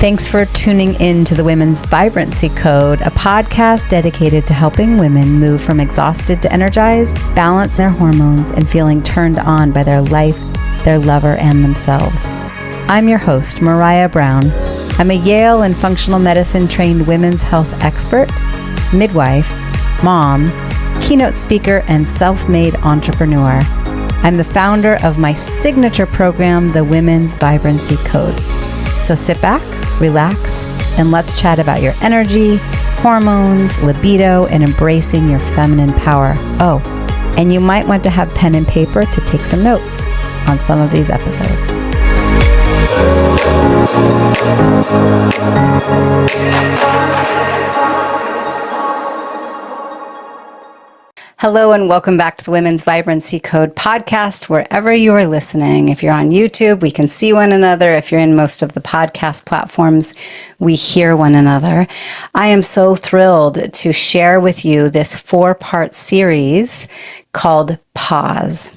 Thanks for tuning in to the Women's Vibrancy Code, a podcast dedicated to helping women move from exhausted to energized, balance their hormones, and feeling turned on by their life, their lover, and themselves. I'm your host, Maraya Brown. I'm a Yale and functional medicine trained women's health expert, midwife, mom, keynote speaker, and self-made entrepreneur. I'm the founder of my signature program, the Women's Vibrancy Code. So sit back, relax, and let's chat about your energy, hormones, libido, and embracing your feminine power. Oh, and you might want to have pen and paper to take some notes on some of these episodes. Hello and welcome back to the Women's Vibrancy Code podcast, wherever you are listening. If you're on YouTube, we can see one another. If you're in most of the podcast platforms, we hear one another. I am so thrilled to share with you this 4-part series called Pause.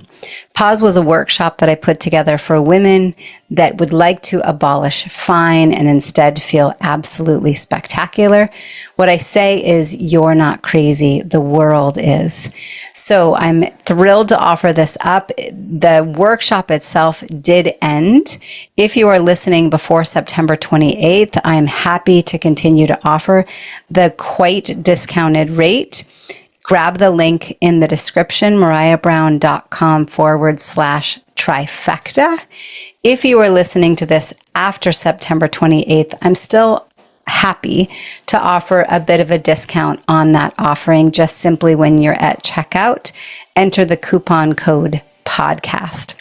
Pause was a workshop that I put together for women that would like to abolish fine and instead feel absolutely spectacular. What I say is, you're not crazy, the world is. So I'm thrilled to offer this up. The workshop itself did end. If you are listening before September 28th, I am happy to continue to offer the quite discounted rate. Grab the link in the description, marayabrown.com/trifecta. If you are listening to this after September 28th, I'm still happy to offer a bit of a discount on that offering. Just simply when you're at checkout, enter the coupon code podcast.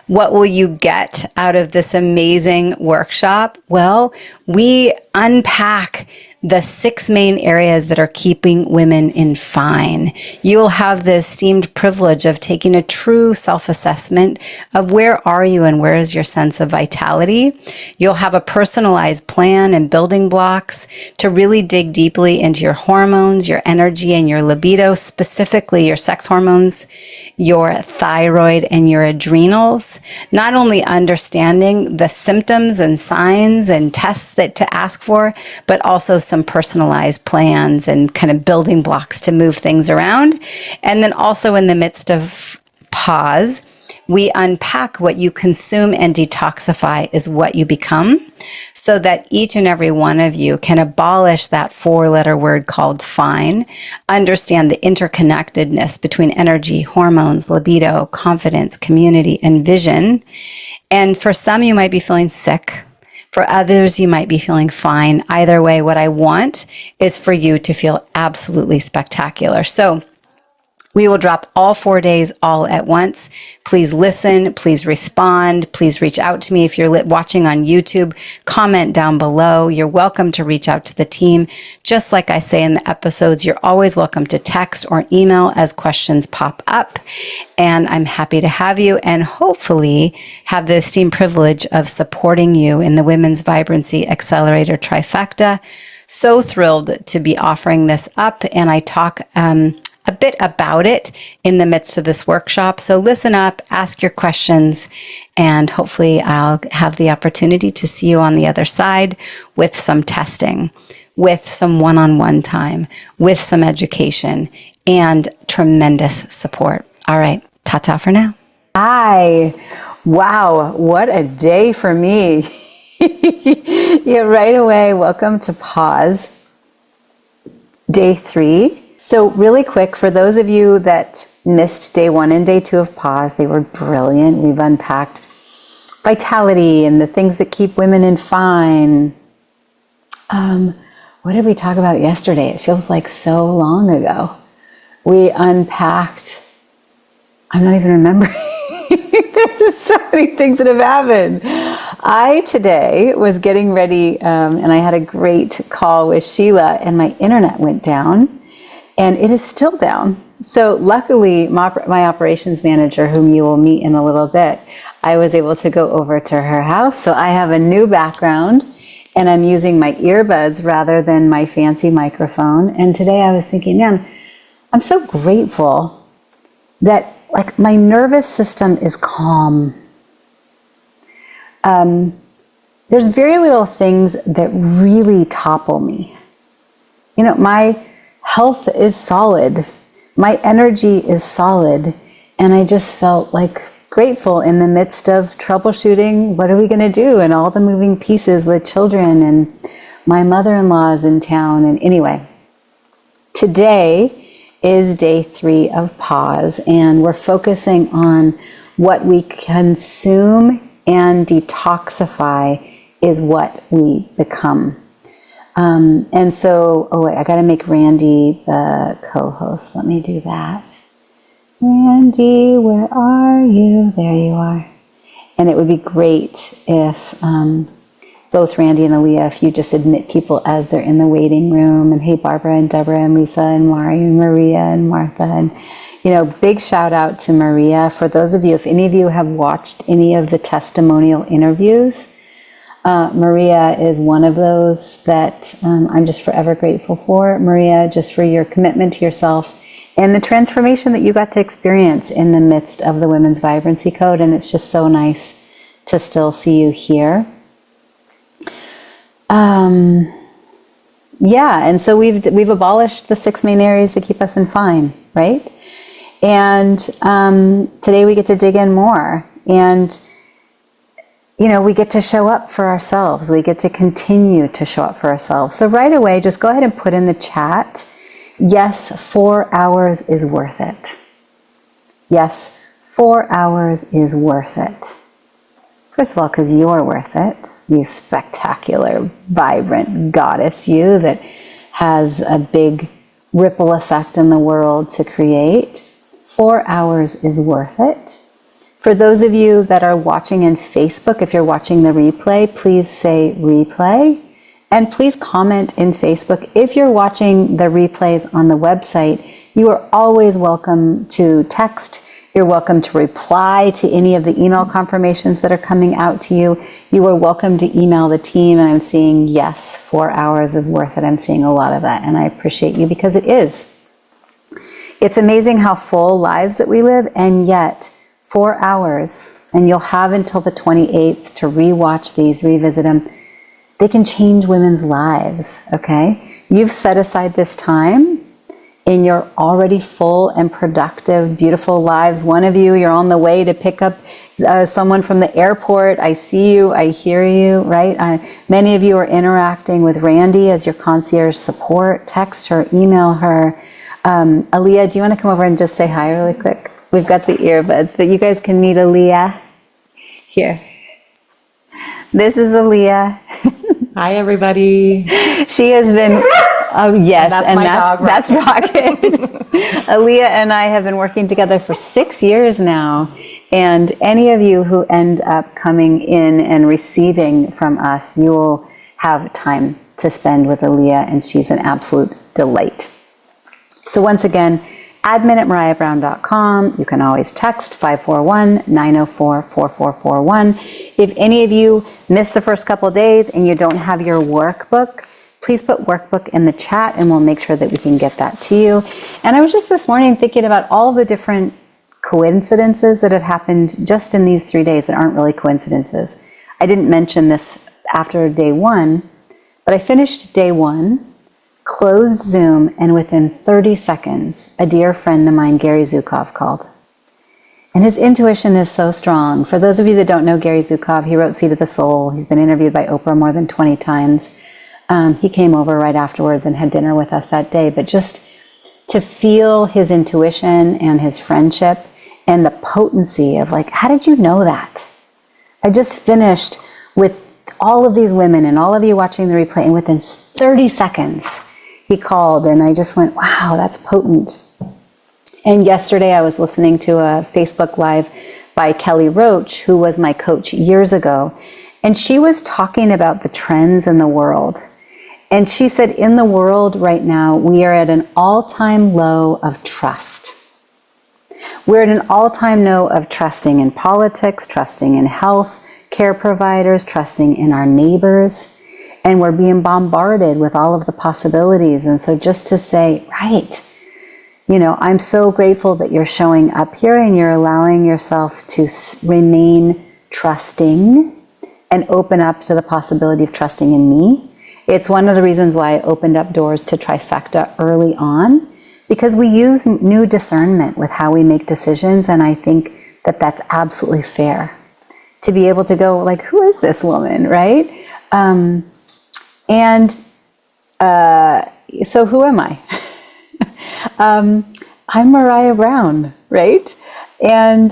What will you get out of this amazing workshop? Well, we unpack the 6 main areas that are keeping women in fine. You'll have the esteemed privilege of taking a true self-assessment of where are you and where is your sense of vitality. You'll have a personalized plan and building blocks to really dig deeply into your hormones, your energy, and your libido, specifically your sex hormones, your thyroid, and your adrenals. Not only understanding the symptoms and signs and tests that to ask for, but also some personalized plans and kind of building blocks to move things around. And then also in the midst of pause, we unpack what you consume and detoxify is what you become, so that each and every one of you can abolish that 4-letter word called fine, understand the interconnectedness between energy, hormones, libido, confidence, community, and vision. And for some, you might be feeling sick. For others, you might be feeling fine. Either way, what I want is for you to feel absolutely spectacular. So we will drop all 4 days all at once. Please listen, please respond, please reach out to me. If you're watching on YouTube, comment down below. You're welcome to reach out to the team. Just like I say in the episodes, you're always welcome to text or email as questions pop up. And I'm happy to have you and hopefully have the esteemed privilege of supporting you in the Women's Vibrancy Accelerator Trifecta. So thrilled to be offering this up, and I talk a bit about it in the midst of this workshop. So listen up, ask your questions, and hopefully I'll have the opportunity to see you on the other side with some testing, with some one-on-one time, with some education, and tremendous support. All right, ta-ta for now. Hi. Wow, what a day for me. Yeah, right away, welcome to Pause, day 3. So really quick, for those of you that missed day 1 and day 2 of Pause, they were brilliant. We've unpacked vitality and the things that keep women in fine. What did we talk about yesterday? It feels like so long ago. We unpacked, I'm not even remembering. There's so many things that have happened. I today was getting ready and I had a great call with Sheila and my internet went down. And it is still down. So luckily, my operations manager, whom you will meet in a little bit, I was able to go over to her house. So I have a new background and I'm using my earbuds rather than my fancy microphone. And today I was thinking, man, I'm so grateful that like my nervous system is calm. there's very little things that really topple me. You know, my health is solid. My energy is solid. And I just felt like grateful in the midst of troubleshooting. What are we going to do? And all the moving pieces with children, and my mother-in-law is in town. And anyway, today is day 3 of pause, and we're focusing on what we consume, and detoxify is what we become. And so, oh wait, I got to make Randy the co-host. Let me do that. Randy, where are you? There you are. And it would be great if both Randy and Aaliyah, if you just admit people as they're in the waiting room. And hey, Barbara and Deborah and Lisa and Mari and Maria and Martha. And, you know, big shout out to Maria. For those of you, if any of you have watched any of the testimonial interviews, Maria is one of those that I'm just forever grateful for. Maria, just for your commitment to yourself and the transformation that you got to experience in the midst of the Women's Vibrancy Code. And it's just so nice to still see you here. Yeah, and so we've abolished the 6 main areas that keep us in fine, right? And today we get to dig in more. And you know, we get to show up for ourselves. We get to continue to show up for ourselves. So right away, just go ahead and put in the chat, yes, 4 hours is worth it. Yes, 4 hours is worth it. First of all, because you're worth it. You spectacular, vibrant goddess, you that has a big ripple effect in the world to create. 4 hours is worth it. For those of you that are watching in Facebook, if you're watching the replay, please say replay. And please comment in Facebook. If you're watching the replays on the website, you are always welcome to text. You're welcome to reply to any of the email confirmations that are coming out to you. You are welcome to email the team. And I'm seeing, yes, 4 hours is worth it. I'm seeing a lot of that. And I appreciate you because it is. It's amazing how full lives that we live, and yet 4 hours, and you'll have until the 28th to rewatch these, revisit them. They can change women's lives, okay? You've set aside this time in your already full and productive, beautiful lives. One of you, you're on the way to pick up someone from the airport. I see you, I hear you, right? Many of you are interacting with Randy as your concierge support. Text her, email her. Aaliyah, do you want to come over and just say hi really quick? We've got the earbuds, but you guys can meet Aaliyah. Here. This is Aaliyah. Hi, everybody. She has been, oh yes, and that's Rocket. Aaliyah and I have been working together for 6 years now. And any of you who end up coming in and receiving from us, you will have time to spend with Aaliyah, and she's an absolute delight. So once again, admin@marayabrown.com. You can always text 541-904-4441. If any of you missed the first couple of days and you don't have your workbook, please put workbook in the chat and we'll make sure that we can get that to you. And I was just this morning thinking about all the different coincidences that have happened just in these 3 days that aren't really coincidences. I didn't mention this after day 1, but I finished day 1, closed Zoom, and within 30 seconds, a dear friend of mine, Gary Zukov, called. And his intuition is so strong. For those of you that don't know Gary Zukov, he wrote Seed of the Soul. He's been interviewed by Oprah more than 20 times. He came over right afterwards and had dinner with us that day. But just to feel his intuition and his friendship and the potency of like, how did you know that? I just finished with all of these women and all of you watching the replay, and within 30 seconds, he called, and I just went, wow, that's potent. And yesterday I was listening to a Facebook Live by Kelly Roach, who was my coach years ago. And she was talking about the trends in the world. And she said, in the world right now, we are at an all-time low of trust. We're at an all-time low of trusting in politics, trusting in health care providers, trusting in our neighbors. And we're being bombarded with all of the possibilities. And so just to say, right, you know, I'm so grateful that you're showing up here and you're allowing yourself to remain trusting, and open up to the possibility of trusting in me. It's one of the reasons why I opened up doors to Trifecta early on, because we use new discernment with how we make decisions. And I think that that's absolutely fair to be able to go like, who is this woman, right? So who am I? I'm Maraya Brown, right? And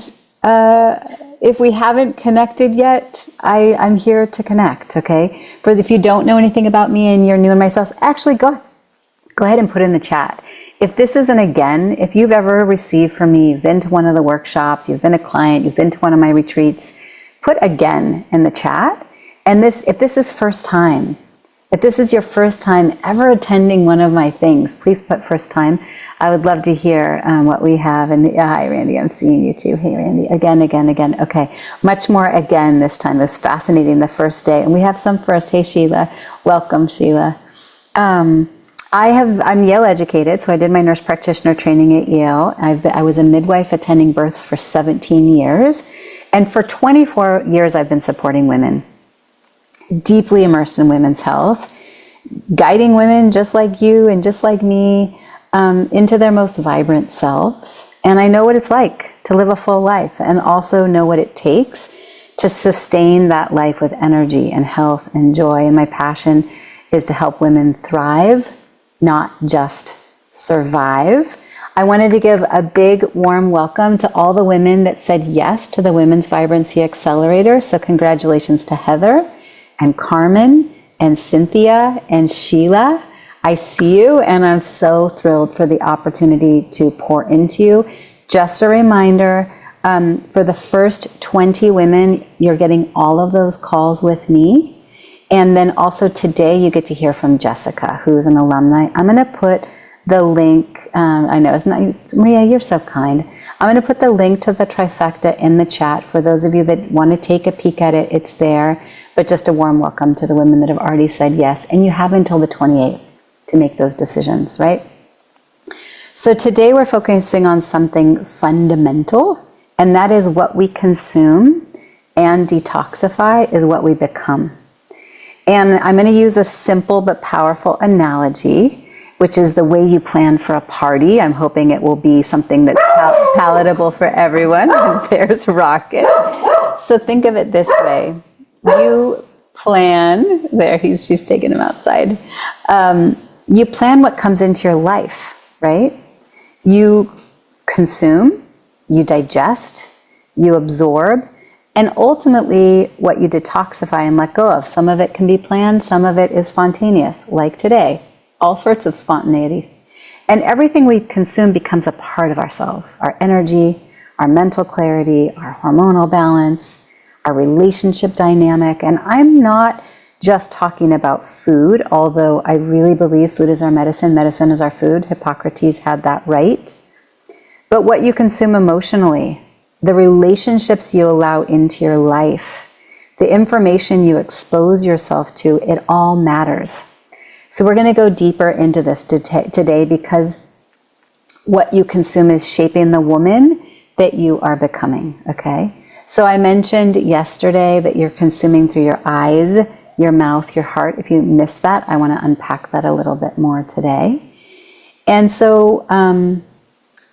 if we haven't connected yet, I'm here to connect, okay? But if you don't know anything about me and you're new in my sauce, actually go ahead and put in the chat. If this is an again, if you've ever received from me, you've been to one of the workshops, you've been a client, you've been to one of my retreats, put again in the chat. And if this is first time, if this is your first time ever attending one of my things, please put first time. I would love to hear what we have. And hi, Randy, I'm seeing you too. Hey, Randy, again. Okay, much more again this time. It was fascinating the first day. And we have some first. Hey, Sheila. Welcome, Sheila. I'm Yale educated, so I did my nurse practitioner training at Yale. I was a midwife attending births for 17 years. And for 24 years, I've been supporting women, deeply immersed in women's health, guiding women just like you and just like me into their most vibrant selves. And I know what it's like to live a full life, and also know what it takes to sustain that life with energy and health and joy. And my passion is to help women thrive, not just survive. I wanted to give a big warm welcome to all the women that said yes to the Women's Vibrancy Accelerator. So congratulations to Heather and Carmen and Cynthia and Sheila. I see you, and I'm so thrilled for the opportunity to pour into you. Just a reminder, for the first 20 women, you're getting all of those calls with me. And then also today you get to hear from Jessica, who is an alumni. I'm going to put the link, I know it's not, Maria, you're so kind. I'm going to put the link to the Trifecta in the chat for those of you that want to take a peek at it. It's there, but just a warm welcome to the women that have already said yes. And you have until the 28th to make those decisions, right? So today we're focusing on something fundamental, and that is what we consume, and detoxify is what we become. And I'm going to use a simple but powerful analogy, which is the way you plan for a party. I'm hoping it will be something that's palatable for everyone. And there's Rocket. So think of it this way. You plan, she's taking him outside. You plan what comes into your life, right? You consume, you digest, you absorb, and ultimately what you detoxify and let go of. Some of it can be planned, some of it is spontaneous, like today. All sorts of spontaneity. And everything we consume becomes a part of ourselves. Our energy, our mental clarity, our hormonal balance, our relationship dynamic. And I'm not just talking about food, although I really believe food is our medicine. Medicine is our food. Hippocrates had that right. But what you consume emotionally, the relationships you allow into your life, the information you expose yourself to, it all matters. So we're going to go deeper into this today, because what you consume is shaping the woman that you are becoming, okay? So I mentioned yesterday that you're consuming through your eyes, your mouth, your heart. If you missed that, I want to unpack that a little bit more today. And so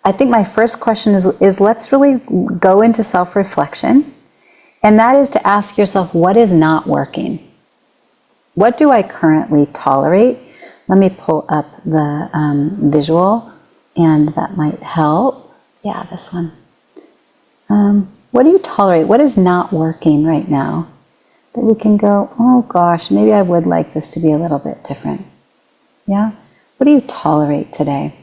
I think my first question is let's really go into self-reflection. And that is to ask yourself, what is not working? What do I currently tolerate? Let me pull up the visual, and that might help. Yeah, this one. What do you tolerate? What is not working right now? That we can go, oh gosh, maybe I would like this to be a little bit different. Yeah? What do you tolerate today?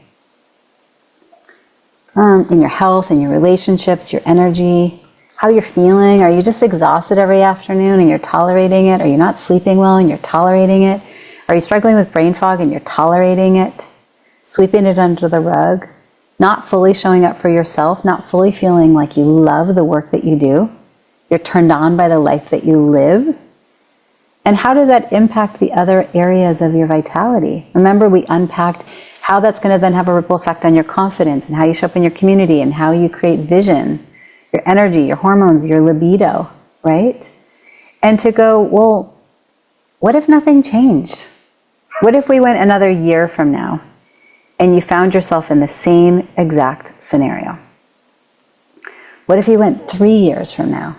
In your health, in your relationships, your energy, how you're feeling. Are you just exhausted every afternoon and you're tolerating it? Are you not sleeping well and you're tolerating it? Are you struggling with brain fog and you're tolerating it? Sweeping it under the rug? Not fully showing up for yourself? Not fully feeling like you love the work that you do? You're turned on by the life that you live? And how does that impact the other areas of your vitality? Remember, we unpacked how that's going to then have a ripple effect on your confidence and how you show up in your community and how you create vision, your energy, your hormones, your libido, right? And to go, well, what if nothing changed? What if we went another year from now and you found yourself in the same exact scenario? What if you went 3 years from now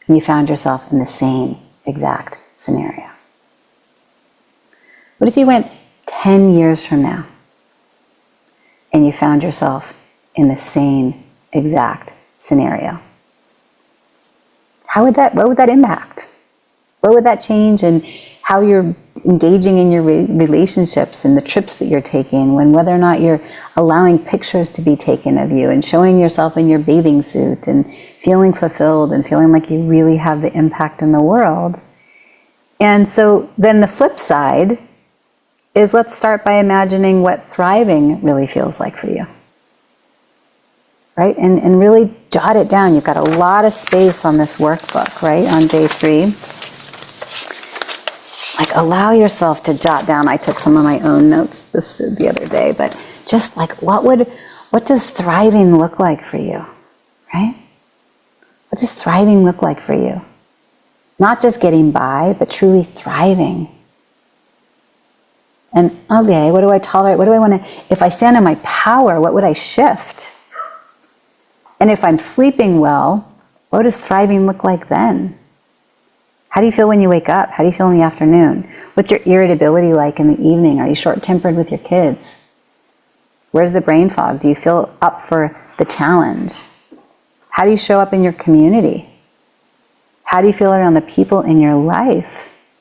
and you found yourself in the same exact scenario? What if you went 10 years from now and you found yourself in the same exact scenario? What would that impact? What would that change in how you're engaging in your relationships and the trips that you're taking, when whether or not you're allowing pictures to be taken of you and showing yourself in your bathing suit and feeling fulfilled and feeling like you really have the impact in the world? And so then the flip side is, let's start by imagining what thriving really feels like for you. Right? And really jot it down. You've got a lot of space on this workbook, right? On day 3. Like, allow yourself to jot down. I took some of my own notes the other day, but just like, what does thriving look like for you? Right? What does thriving look like for you? Not just getting by, but truly thriving. And okay, what do I tolerate? What do I want to, if I stand in my power, what would I shift? And if I'm sleeping well, what does thriving look like then? How do you feel when you wake up? How do you feel in the afternoon? What's your irritability like in the evening? Are you short-tempered with your kids? Where's the brain fog? Do you feel up for the challenge? How do you show up in your community? How do you feel around the people in your life?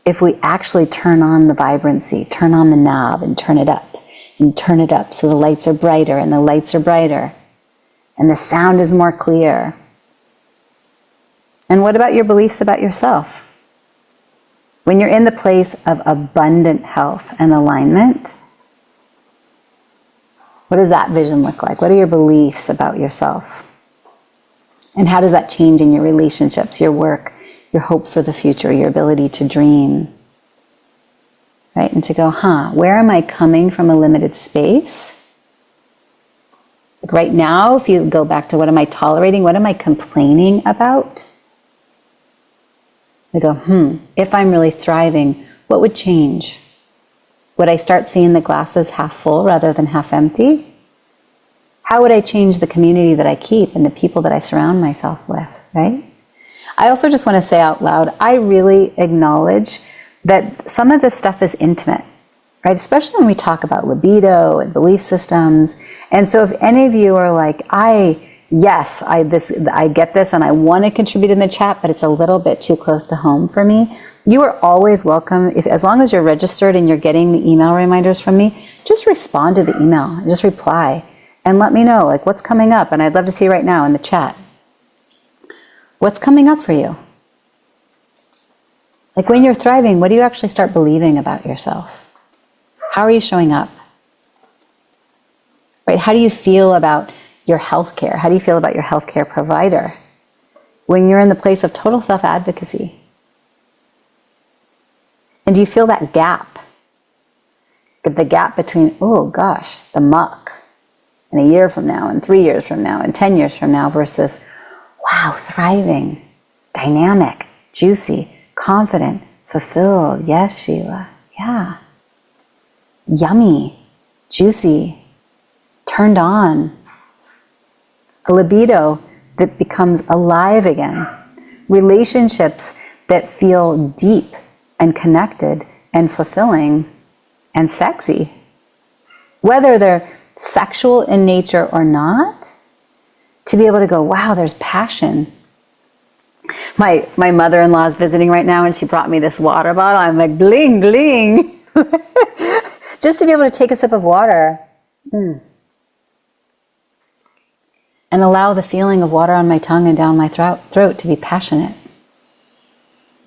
If we actually turn on the vibrancy, turn on the knob and turn it up so the lights are brighter and the lights are brighter and the sound is more clear. And what about your beliefs about yourself? When you're in the place of abundant health and alignment, what does that vision look like? What are your beliefs about yourself? And how does that change in your relationships, your work, your hope for the future, your ability to dream? Right? And to go, where am I coming from a limited space? Like right now, if you go back to what am I tolerating? What am I complaining about? I go, if I'm really thriving, what would change? Would I start seeing the glasses half full rather than half empty? How would I change the community that I keep and the people that I surround myself with, right? I also just want to say out loud, I really acknowledge that some of this stuff is intimate, right? Especially when we talk about libido and belief systems. And so if any of you are like, I get this and I want to contribute in the chat, but it's a little bit too close to home for me, you are always welcome. As long as you're registered and you're getting the email reminders from me, just respond to the email, just reply and let me know like what's coming up. And I'd love to see right now in the chat, what's coming up for you? Like when you're thriving, what do you actually start believing about yourself? How are you showing up? Right? How do you feel about your healthcare? How do you feel about your healthcare provider when you're in the place of total self-advocacy? And do you feel that gap? The gap between, oh gosh, the muck, and a year from now, and 3 years from now, and 10 years from now, versus, wow, thriving, dynamic, juicy, confident, fulfilled. Yes, Sheila. Yeah. Yummy, juicy, turned on. A libido that becomes alive again. Relationships that feel deep and connected and fulfilling and sexy. Whether they're sexual in nature or not, to be able to go, wow, there's passion. My mother-in-law is visiting right now and she brought me this water bottle. I'm like, bling, bling. Just to be able to take a sip of water. And allow the feeling of water on my tongue and down my throat to be passionate.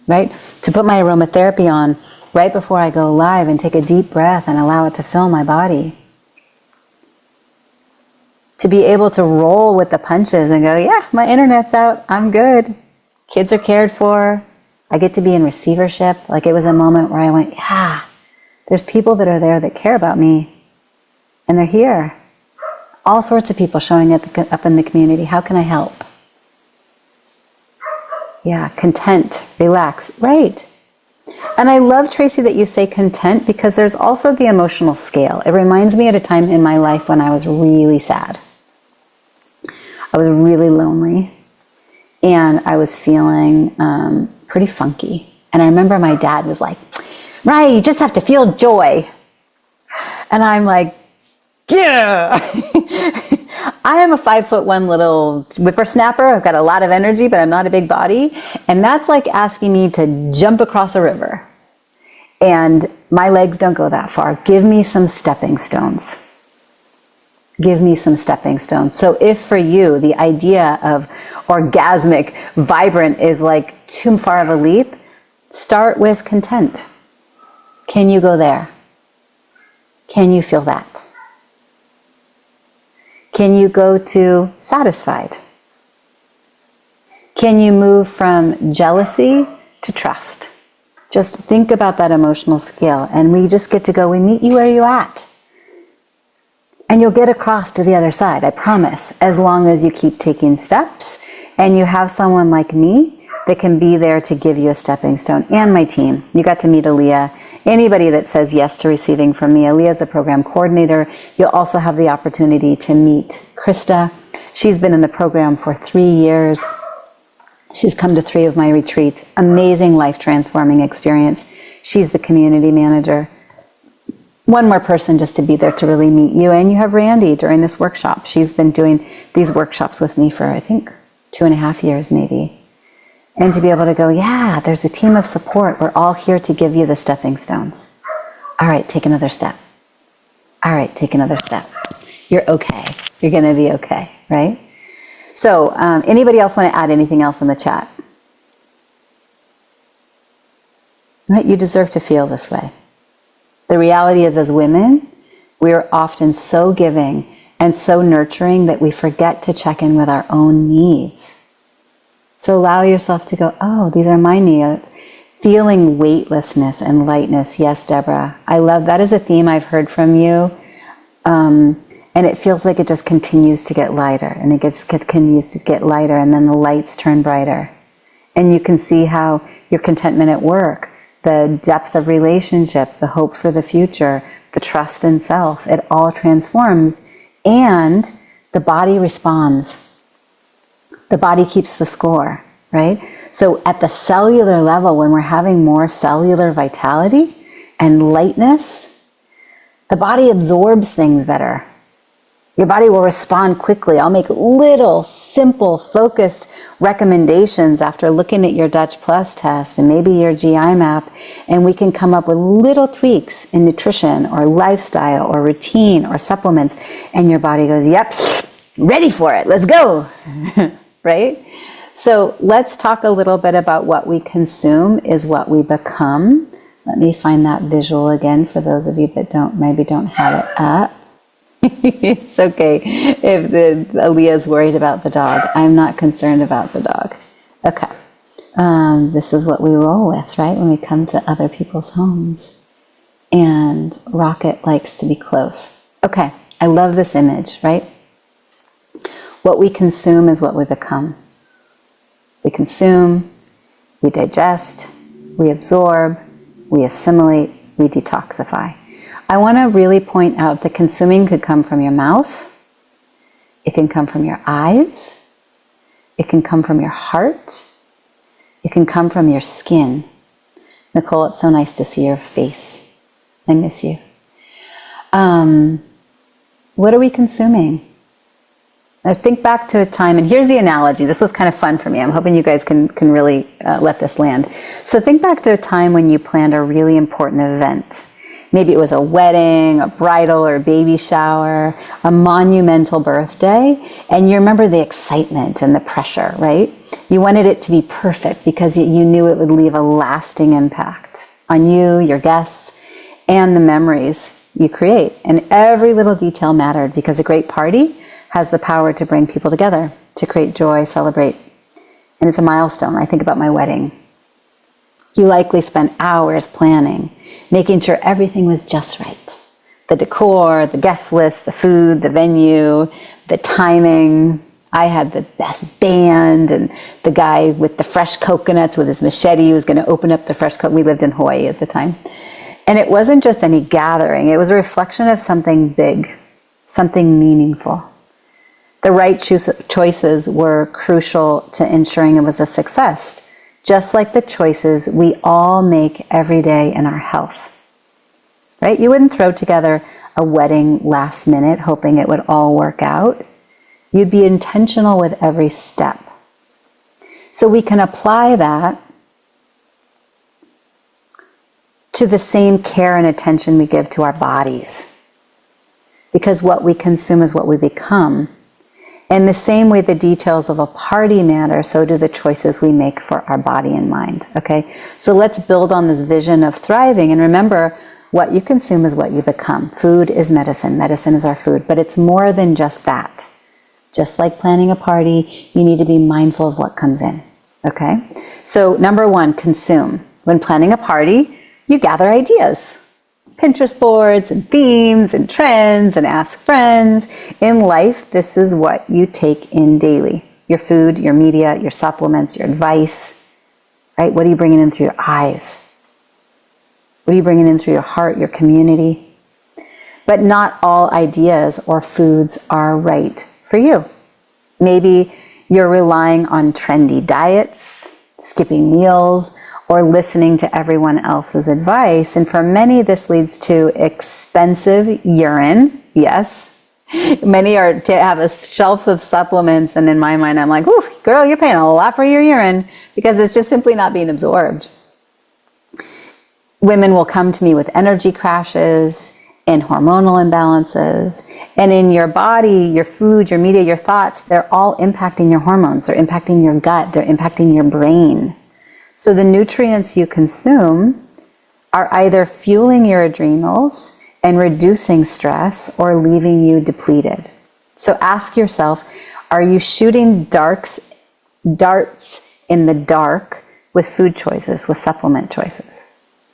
Right? To put my aromatherapy on right before I go live and take a deep breath and allow it to fill my body. To be able to roll with the punches and go, yeah, my internet's out, I'm good. Kids are cared for. I get to be in receivership. Like it was a moment where I went, yeah, there's people that are there that care about me. And they're here. All sorts of people showing up in the community. How can I help? Yeah, content, relax. Right. And I love, Tracy, that you say content, because there's also the emotional scale. It reminds me at a time in my life when I was really sad. I was really lonely, and I was feeling pretty funky. And I remember my dad was like, Maraya, you just have to feel joy. And I'm like, yeah. I am a 5'1" little whippersnapper. I've got a lot of energy, but I'm not a big body. And that's like asking me to jump across a river. And my legs don't go that far. Give me some stepping stones. Give me some stepping stones. So if for you, the idea of orgasmic, vibrant is like too far of a leap, start with content. Can you go there? Can you feel that? Can you go to satisfied? Can you move from jealousy to trust? Just think about that emotional scale, and we just get to go, we meet you where you're at. And you'll get across to the other side, I promise, as long as you keep taking steps and you have someone like me that can be there to give you a stepping stone, and my team. You got to meet Aaliyah. Anybody that says yes to receiving from me, Aaliyah is the program coordinator. You'll also have the opportunity to meet Krista. She's been in the program for 3 years. She's come to 3 of my retreats. Amazing life transforming experience. She's the community manager. One more person just to be there to really meet you. And you have Randy during this workshop. She's been doing these workshops with me for, I think, 2.5 years maybe. And to be able to go, yeah, there's a team of support. We're all here to give you the stepping stones. All right, take another step. All right, take another step. You're okay. You're going to be okay, right? So anybody else want to add anything else in the chat? Right, you deserve to feel this way. The reality is, as women, we are often so giving and so nurturing that we forget to check in with our own needs. So allow yourself to go, oh, these are my needs. Feeling weightlessness and lightness. Yes, Deborah. I love that is a theme I've heard from you. And it feels like it just continues to get lighter, and it just continues to get lighter, and then the lights turn brighter. And you can see how your contentment at work, the depth of relationship, the hope for the future, the trust in self, it all transforms, and the body responds. The body keeps the score, right? So at the cellular level, when we're having more cellular vitality and lightness, the body absorbs things better. Your body will respond quickly. I'll make little, simple, focused recommendations after looking at your Dutch Plus test and maybe your GI map, and we can come up with little tweaks in nutrition or lifestyle or routine or supplements, and your body goes, yep, ready for it, let's go. Right? So let's talk a little bit about what we consume is what we become. Let me find that visual again for those of you that maybe don't have it up. It's okay if Aaliyah's worried about the dog. I'm not concerned about the dog. Okay. This is what we roll with, right? When we come to other people's homes. And Rocket likes to be close. Okay. I love this image, right? What we consume is what we become. We consume, we digest, we absorb, we assimilate, we detoxify. I want to really point out that consuming could come from your mouth. It can come from your eyes. It can come from your heart. It can come from your skin. Nicole, it's so nice to see your face. I miss you. What are we consuming? Now think back to a time, and here's the analogy. This was kind of fun for me. I'm hoping you guys can really let this land. So think back to a time when you planned a really important event. Maybe it was a wedding, a bridal or baby shower, a monumental birthday, and you remember the excitement and the pressure, right? You wanted it to be perfect because you knew it would leave a lasting impact on you, your guests, and the memories you create. And every little detail mattered because a great party has the power to bring people together, to create joy, celebrate. And it's a milestone. I think about my wedding. You likely spent hours planning, making sure everything was just right. The decor, the guest list, the food, the venue, the timing. I had the best band, and the guy with the fresh coconuts with his machete was going to open up the fresh coconut. We lived in Hawaii at the time. And it wasn't just any gathering. It was a reflection of something big, something meaningful. The right choices were crucial to ensuring it was a success, just like the choices we all make every day in our health. Right? You wouldn't throw together a wedding last minute hoping it would all work out. You'd be intentional with every step. So we can apply that to the same care and attention we give to our bodies. Because what we consume is what we become. In the same way the details of a party matter, so do the choices we make for our body and mind. Okay? So let's build on this vision of thriving. And remember, what you consume is what you become. Food is medicine. Medicine is our food. But it's more than just that. Just like planning a party, you need to be mindful of what comes in. Okay? So number one, consume. When planning a party, you gather ideas. Pinterest boards and themes and trends and ask friends. In life, this is what you take in daily. Your food, your media, your supplements, your advice. Right? What are you bringing in through your eyes? What are you bringing in through your heart, your community? But not all ideas or foods are right for you. Maybe you're relying on trendy diets, skipping meals, or listening to everyone else's advice. And for many, this leads to expensive urine. Yes. Many are to have a shelf of supplements. And in my mind, I'm like, ooh, girl, you're paying a lot for your urine because it's just simply not being absorbed. Women will come to me with energy crashes and hormonal imbalances. And in your body, your food, your media, your thoughts, they're all impacting your hormones. They're impacting your gut. They're impacting your brain. So the nutrients you consume are either fueling your adrenals and reducing stress or leaving you depleted. So ask yourself, are you shooting darts in the dark with food choices, with supplement choices?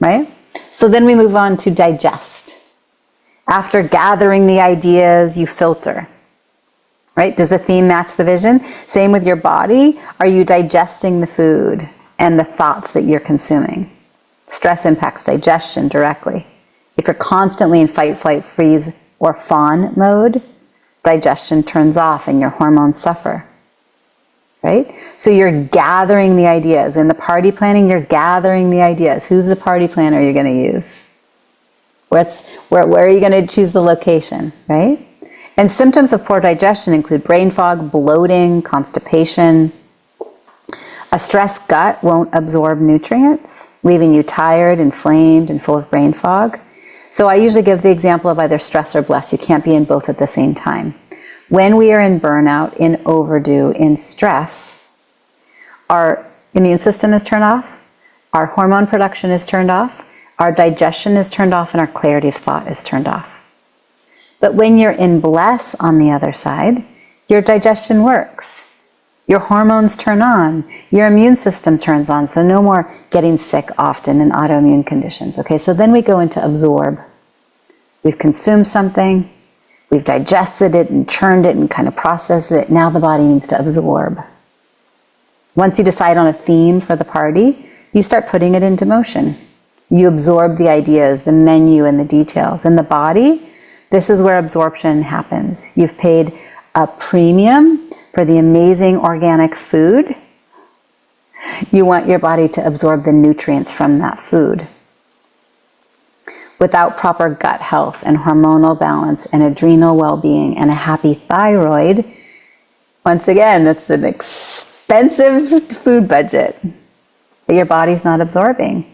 Right? So then we move on to digest. After gathering the ideas, you filter. Right? Does the theme match the vision? Same with your body. Are you digesting the food and the thoughts that you're consuming? Stress impacts digestion directly. If you're constantly in fight, flight, freeze, or fawn mode, digestion turns off and your hormones suffer. Right? So you're gathering the ideas. In the party planning, you're gathering the ideas. Who's the party planner you're going to use? Where are you going to choose the location? Right? And symptoms of poor digestion include brain fog, bloating, constipation. A stressed gut won't absorb nutrients, leaving you tired, inflamed, and full of brain fog. So I usually give the example of either stress or bless. You can't be in both at the same time. When we are in burnout, in overdue, in stress, our immune system is turned off, our hormone production is turned off, our digestion is turned off, and our clarity of thought is turned off. But when you're in bless on the other side, your digestion works. Your hormones turn on, your immune system turns on, so no more getting sick often in autoimmune conditions. Okay, so then we go into absorb. We've consumed something, we've digested it and churned it and kind of processed it. Now the body needs to absorb. Once you decide on a theme for the party, you start putting it into motion. You absorb the ideas, the menu, and the details. In the body, this is where absorption happens. You've paid a premium for the amazing organic food. You want your body to absorb the nutrients from that food. Without proper gut health and hormonal balance and adrenal well-being and a happy thyroid, once again, it's an expensive food budget that your body's not absorbing.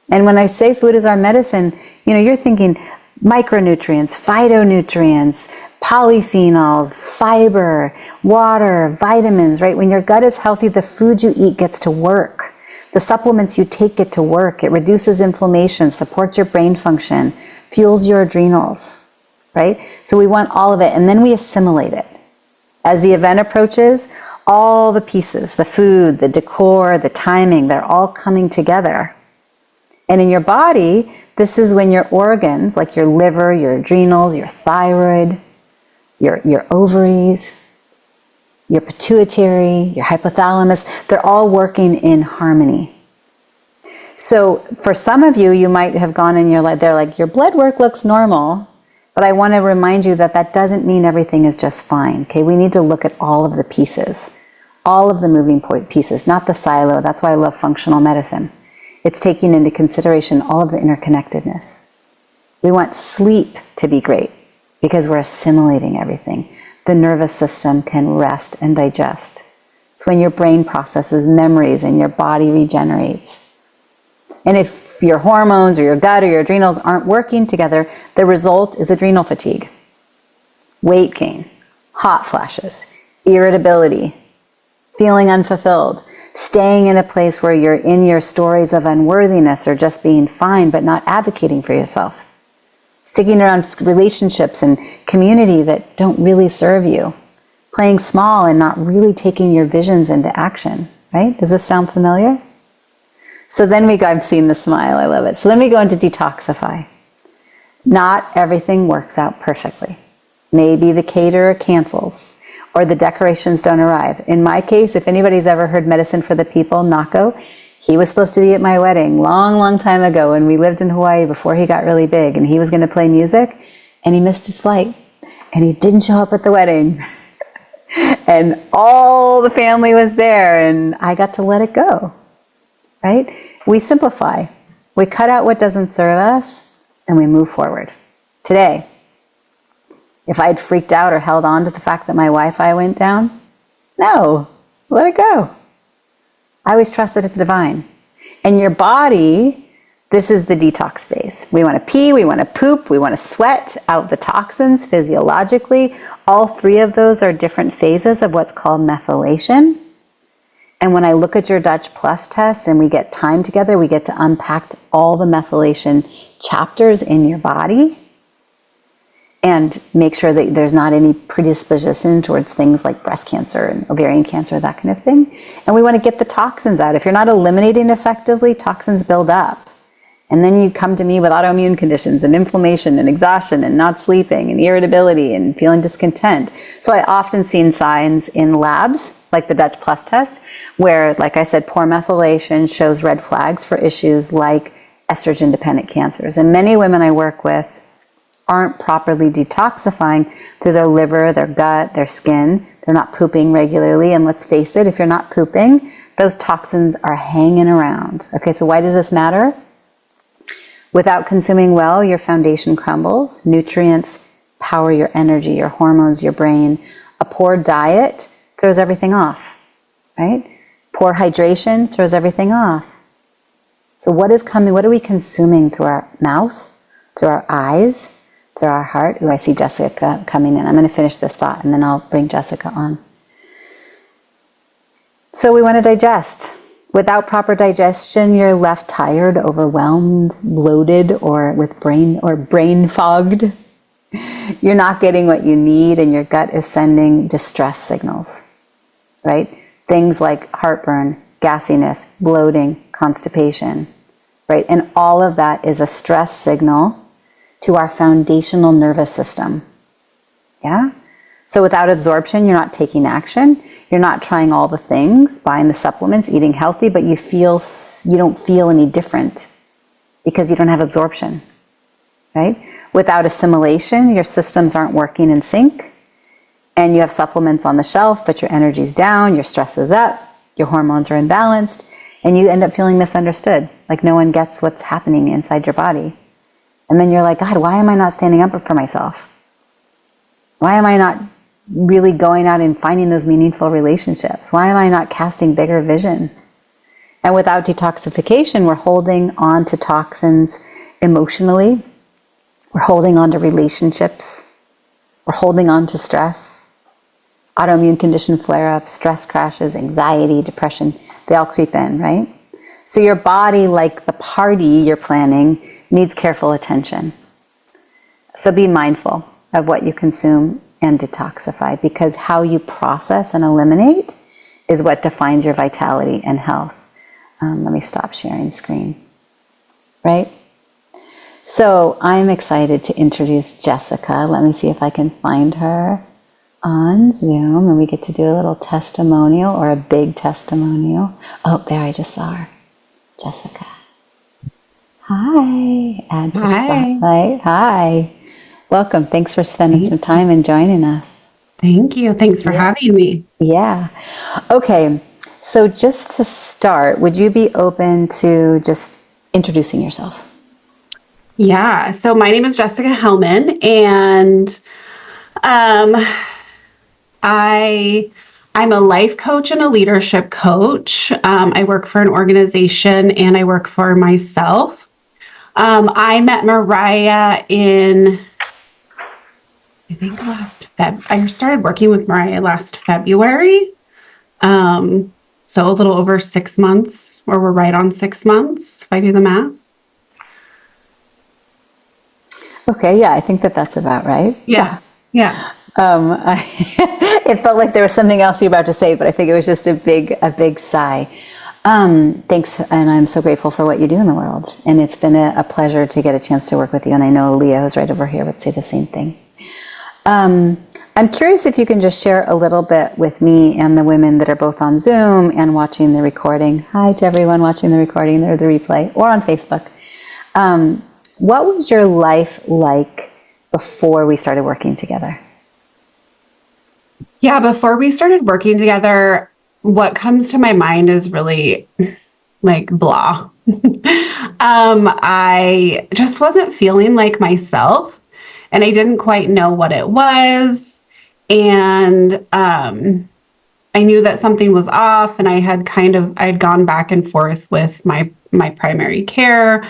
And when I say food is our medicine, you're thinking micronutrients, phytonutrients, polyphenols, fiber, water, vitamins, right? When your gut is healthy, the food you eat gets to work. The supplements you take get to work. It reduces inflammation, supports your brain function, fuels your adrenals, right? So we want all of it, and then we assimilate it. As the event approaches, all the pieces, the food, the decor, the timing, they're all coming together. And in your body, this is when your organs, like your liver, your adrenals, your thyroid, your ovaries, your pituitary, your hypothalamus, they're all working in harmony. So for some of you, you might have gone in your life, they're like, your blood work looks normal, but I want to remind you that that doesn't mean everything is just fine, okay? We need to look at all of the pieces, all of the moving pieces, not the silo. That's why I love functional medicine. It's taking into consideration all of the interconnectedness. We want sleep to be great because we're assimilating everything. The nervous system can rest and digest. It's when your brain processes memories and your body regenerates. And if your hormones or your gut or your adrenals aren't working together, the result is adrenal fatigue, weight gain, hot flashes, irritability, feeling unfulfilled, staying in a place where you're in your stories of unworthiness or just being fine but not advocating for yourself. Sticking around relationships and community that don't really serve you. Playing small and not really taking your visions into action, right? Does this sound familiar? So then I'm seeing the smile, I love it. So then we go into detoxify. Not everything works out perfectly. Maybe the caterer cancels or the decorations don't arrive. In my case, if anybody's ever heard Medicine for the People, Nako, he was supposed to be at my wedding long time ago when we lived in Hawaii before he got really big, and he was going to play music and he missed his flight and he didn't show up at the wedding. And all the family was there and I got to let it go. Right? We simplify. We cut out what doesn't serve us and we move forward. Today, if I'd freaked out or held on to the fact that my Wi-Fi went down, no, let it go. I always trust that it's divine. And your body, this is the detox phase. We want to pee, we want to poop, we want to sweat out the toxins physiologically. All three of those are different phases of what's called methylation. And when I look at your Dutch Plus test and we get time together, we get to unpack all the methylation chapters in your body and make sure that there's not any predisposition towards things like breast cancer and ovarian cancer, that kind of thing. And we want to get the toxins out. If you're not eliminating effectively, toxins build up. And then you come to me with autoimmune conditions and inflammation and exhaustion and not sleeping and irritability and feeling discontent. So I often see signs in labs, like the Dutch Plus test, where, like I said, poor methylation shows red flags for issues like estrogen-dependent cancers. And many women I work with aren't properly detoxifying through their liver, their gut, their skin. They're not pooping regularly. And let's face it, if you're not pooping, those toxins are hanging around. Okay, so why does this matter? Without consuming well, your foundation crumbles. Nutrients power your energy, your hormones, your brain. A poor diet throws everything off, right? Poor hydration throws everything off. So what are we consuming through our mouth, through our eyes, through our heart? Oh, I see Jessica coming in. I'm going to finish this thought and then I'll bring Jessica on. So we want to digest. Without proper digestion, you're left tired, overwhelmed, bloated, or with brain fogged. You're not getting what you need and your gut is sending distress signals, right? Things like heartburn, gassiness, bloating, constipation, right? And all of that is a stress signal to our foundational nervous system, yeah? So without absorption, you're not taking action. You're not trying all the things, buying the supplements, eating healthy, but you don't feel any different because you don't have absorption, right? Without assimilation, your systems aren't working in sync, and you have supplements on the shelf, but your energy's down, your stress is up, your hormones are imbalanced, and you end up feeling misunderstood, like no one gets what's happening inside your body. And then you're like, God, why am I not standing up for myself? Why am I not really going out and finding those meaningful relationships? Why am I not casting bigger vision? And without detoxification, we're holding on to toxins emotionally. We're holding on to relationships. We're holding on to stress. Autoimmune condition flare-ups, stress crashes, anxiety, depression, they all creep in, right? So your body, like the party you're planning, needs careful attention. So be mindful of what you consume and detoxify, because how you process and eliminate is what defines your vitality and health. Let me stop sharing screen, right? So I'm excited to introduce Jessica. Let me see if I can find her. on Zoom, and we get to do a little testimonial or a big testimonial. Oh, there, I just saw her. Jessica. Hi. Add to spotlight. Hi. Welcome. Thanks for spending some time and joining us. Thank you. Thanks for having me. Yeah. Okay. So just to start, would you be open to just introducing yourself? Yeah. So my name is Jessica Hellman, and I'm a life coach and a leadership coach. I work for an organization and I work for myself. I met Maraya in, I think I started working with Maraya last February. So a little over 6 months, or we're right on 6 months, if I do the math. Okay. Yeah. I think that's about right. Yeah. It felt like there was something else you were about to say, but I think it was just a big sigh. Thanks, and I'm so grateful for what you do in the world. And it's been a pleasure to get a chance to work with you. And I know Leah, who's right over here, would say the same thing. I'm curious if you can just share a little bit with me and the women that are both on Zoom and watching the recording. Hi to everyone watching the recording or the replay or on Facebook. What was your life like before we started working together? Yeah, before we started working together, what comes to my mind is really like blah. I just wasn't feeling like myself, and I didn't quite know what it was. And I knew that something was off, and I'd gone back and forth with my primary care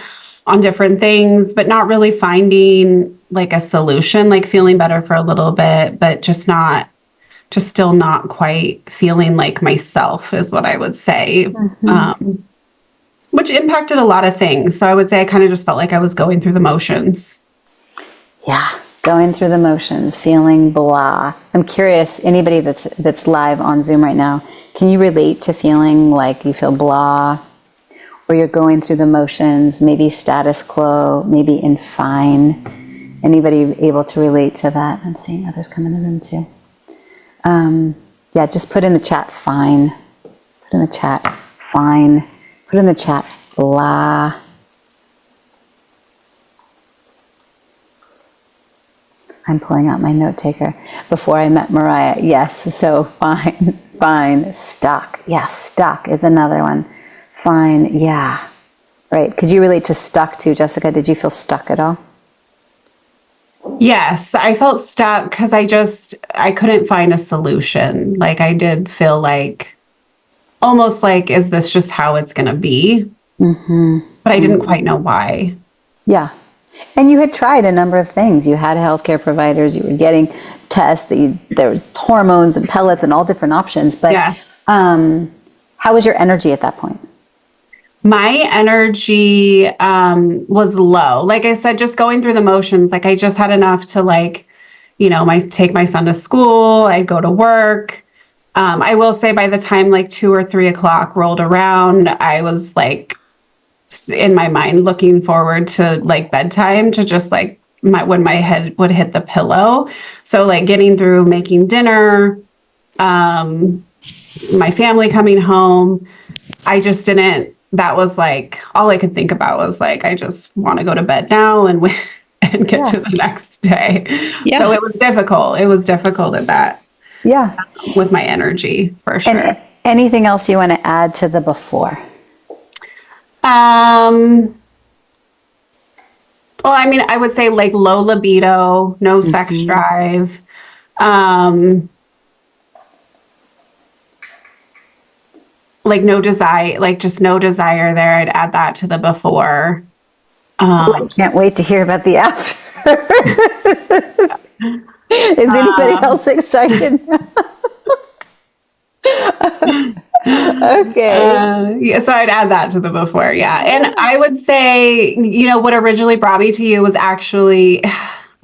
on different things, but not really finding like a solution, like feeling better for a little bit, but just still not quite feeling like myself is what I would say, which impacted a lot of things. So I would say I kind of just felt like I was going through the motions. Yeah, going through the motions, feeling blah. I'm curious, anybody that's live on Zoom right now, can you relate to feeling like you feel blah, or you're going through the motions, maybe status quo, maybe in fine? Anybody able to relate to that? I'm seeing others come in the room too. Yeah, just put in the chat, fine. Put in the chat, fine. Put in the chat, blah. I'm pulling out my note taker. Before I met Maraya, yes, so fine, stuck. Yeah, stuck is another one. Fine, yeah. Right, could you relate to stuck too, Jessica? Did you feel stuck at all? Yes, I felt stuck because I couldn't find a solution. Like I did feel like, almost like, is this just how it's going to be? Mm-hmm. But I didn't quite know why. Yeah. And you had tried a number of things. You had healthcare providers, you were getting tests, there was hormones and pellets and all different options. But yes. How was your energy at that point? My energy was low. Like I said, just going through the motions. Like I just had enough to take my son to school. I'd go to work. I will say by the time like 2 or 3 o'clock rolled around, I was like in my mind looking forward to like bedtime, to just like when my head would hit the pillow. So like getting through making dinner, my family coming home, that was like, all I could think about was like, I just want to go to bed now and get to the next day. Yeah. So it was difficult. It was difficult at that. Yeah. With my energy, for sure. And anything else you want to add to the before? Well, I mean, I would say like low libido, no sex drive. Like no desire, like just no desire there. I'd add that to the before. I can't wait to hear about the after. Is anybody else excited? Okay. Yeah, so I'd add that to the before. Yeah. And I would say, what originally brought me to you was actually,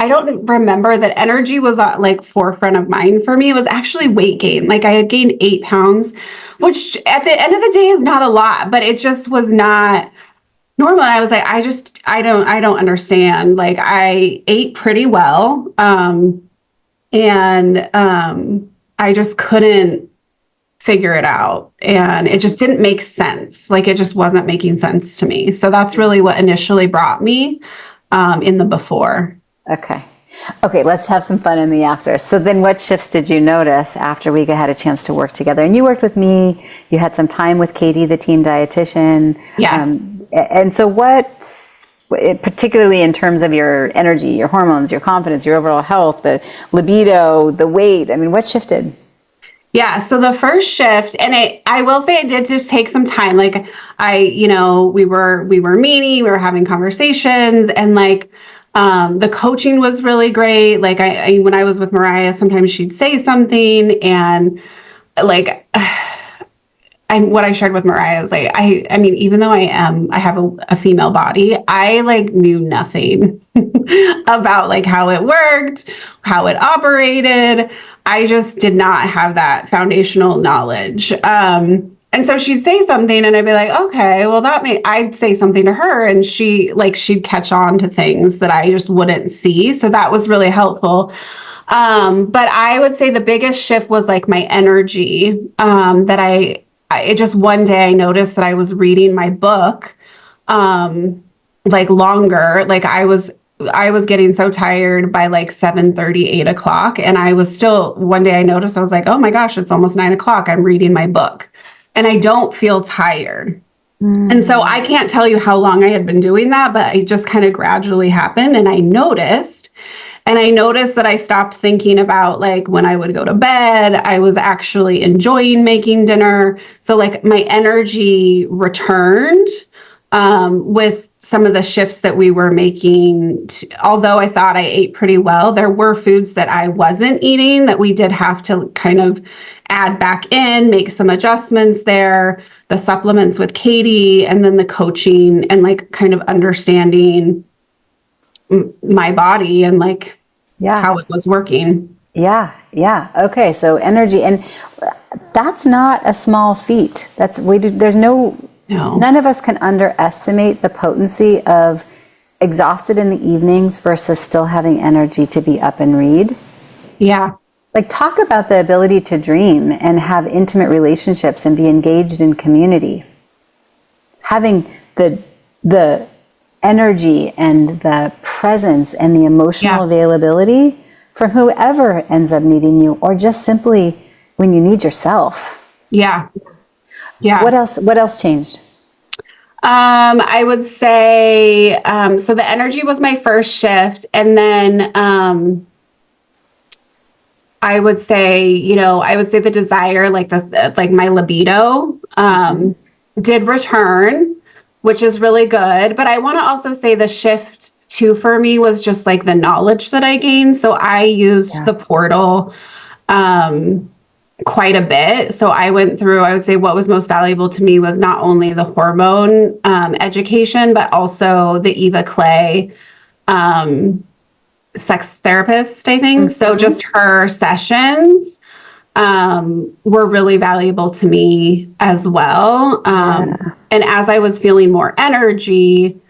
I don't remember that energy was like forefront of mind for me. It was actually weight gain. Like I had gained 8 pounds, which at the end of the day is not a lot, but it just was not normal. I was like, I don't understand. Like I ate pretty well. And I just couldn't figure it out. And it just didn't make sense. Like, it just wasn't making sense to me. So that's really what initially brought me in the before. Okay. Okay, let's have some fun in the after. So then what shifts did you notice after we had a chance to work together? And you worked with me, you had some time with Katie, the team dietitian. Yes. And so particularly in terms of your energy, your hormones, your confidence, your overall health, the libido, the weight, I mean, what shifted? Yeah, so the first shift, and I will say it did just take some time. Like, we were meeting, we were having conversations, and like, the coaching was really great. Like, I when I was with Maraya, sometimes she'd say something, and like, what I shared with Maraya is like, I mean, even though I have a female body, I like knew nothing about like how it worked, how it operated. I just did not have that foundational knowledge. And so she'd say something and I'd be like, okay, well I'd say something to her and she'd catch on to things that I just wouldn't see. So that was really helpful. But I would say the biggest shift was like my energy, that it just one day I noticed that I was reading my book, like longer, like I was getting so tired by like 7:30, 8:00. And I was still, one day I noticed, I was like, oh my gosh, it's almost 9:00. I'm reading my book and I don't feel tired. And so I can't tell you how long I had been doing that, but it just kind of gradually happened. And I noticed that I stopped thinking about like when I would go to bed, I was actually enjoying making dinner. So like my energy returned, with some of the shifts that we were making. Although I thought I ate pretty well, there were foods that I wasn't eating that we did have to kind of add back in, make some adjustments there, the supplements with Katie, and then the coaching and like kind of understanding my body and like how it was working. Yeah. Okay. So energy, and that's not a small feat. None of us can underestimate the potency of exhausted in the evenings versus still having energy to be up and read. Yeah. Like, talk about the ability to dream and have intimate relationships and be engaged in community. Having the energy and the presence and the emotional availability for whoever ends up needing you, or just simply when you need yourself. Yeah. What else changed? I would say, so the energy was my first shift. And then, I would say the desire, like my libido, did return, which is really good. But I want to also say the shift too for me was just like the knowledge that I gained. So I used the portal, quite a bit. So I went through, I would say what was most valuable to me was not only the hormone education, but also the Eva Clay sex therapist, I think. So just her sessions were really valuable to me as well. And as I was feeling more energy,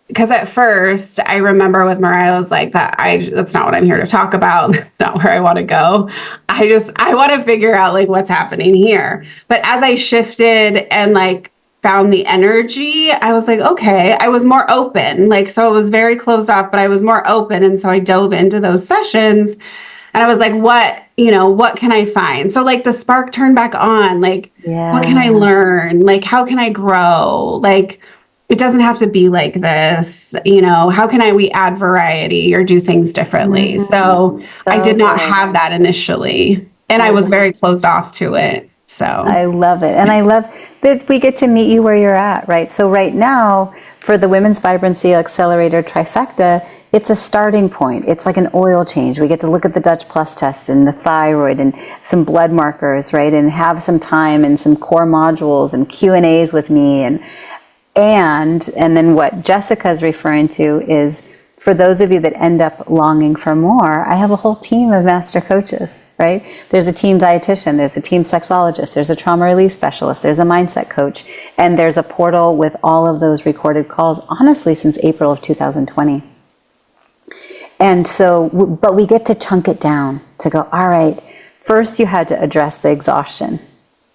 because at first I remember with Maraya, I was like, that's not what I'm here to talk about. That's not where I want to go. I want to figure out like what's happening here. But as I shifted and like found the energy, I was like, okay, I was more open. Like, so it was very closed off, but I was more open. And so I dove into those sessions and I was like, what can I find? So like the spark turned back on, like, what can I learn? Like, how can I grow? Like, it doesn't have to be like this, how can we add variety or do things differently? So I did not have that initially. And I was very closed off to it. So I love it. And I love that we get to meet you where you're at, right? So right now, for the Women's Vibrancy Accelerator Trifecta, it's a starting point. It's like an oil change. We get to look at the Dutch Plus test and the thyroid and some blood markers, right? And have some time and some core modules and Q&As with me. And then what Jessica's referring to is, for those of you that end up longing for more, I have a whole team of master coaches, right? There's a team dietitian, there's a team sexologist, there's a trauma release specialist, there's a mindset coach, and there's a portal with all of those recorded calls, honestly, since April of 2020. And so, but we get to chunk it down to go, all right, first you had to address the exhaustion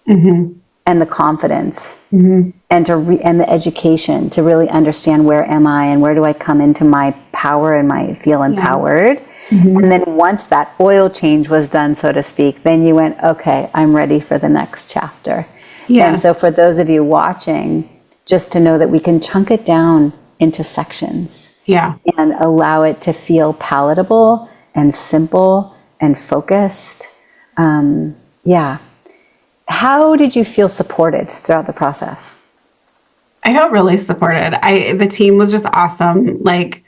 and the confidence and and the education to really understand, where am I and where do I come into my power and my feel empowered. And then once that oil change was done, so to speak, then you went, okay, I'm ready for the next chapter. And so for those of you watching, just to know that we can chunk it down into sections and allow it to feel palatable and simple and focused. How did you feel supported throughout the process? I felt really supported. The team was just awesome. Like,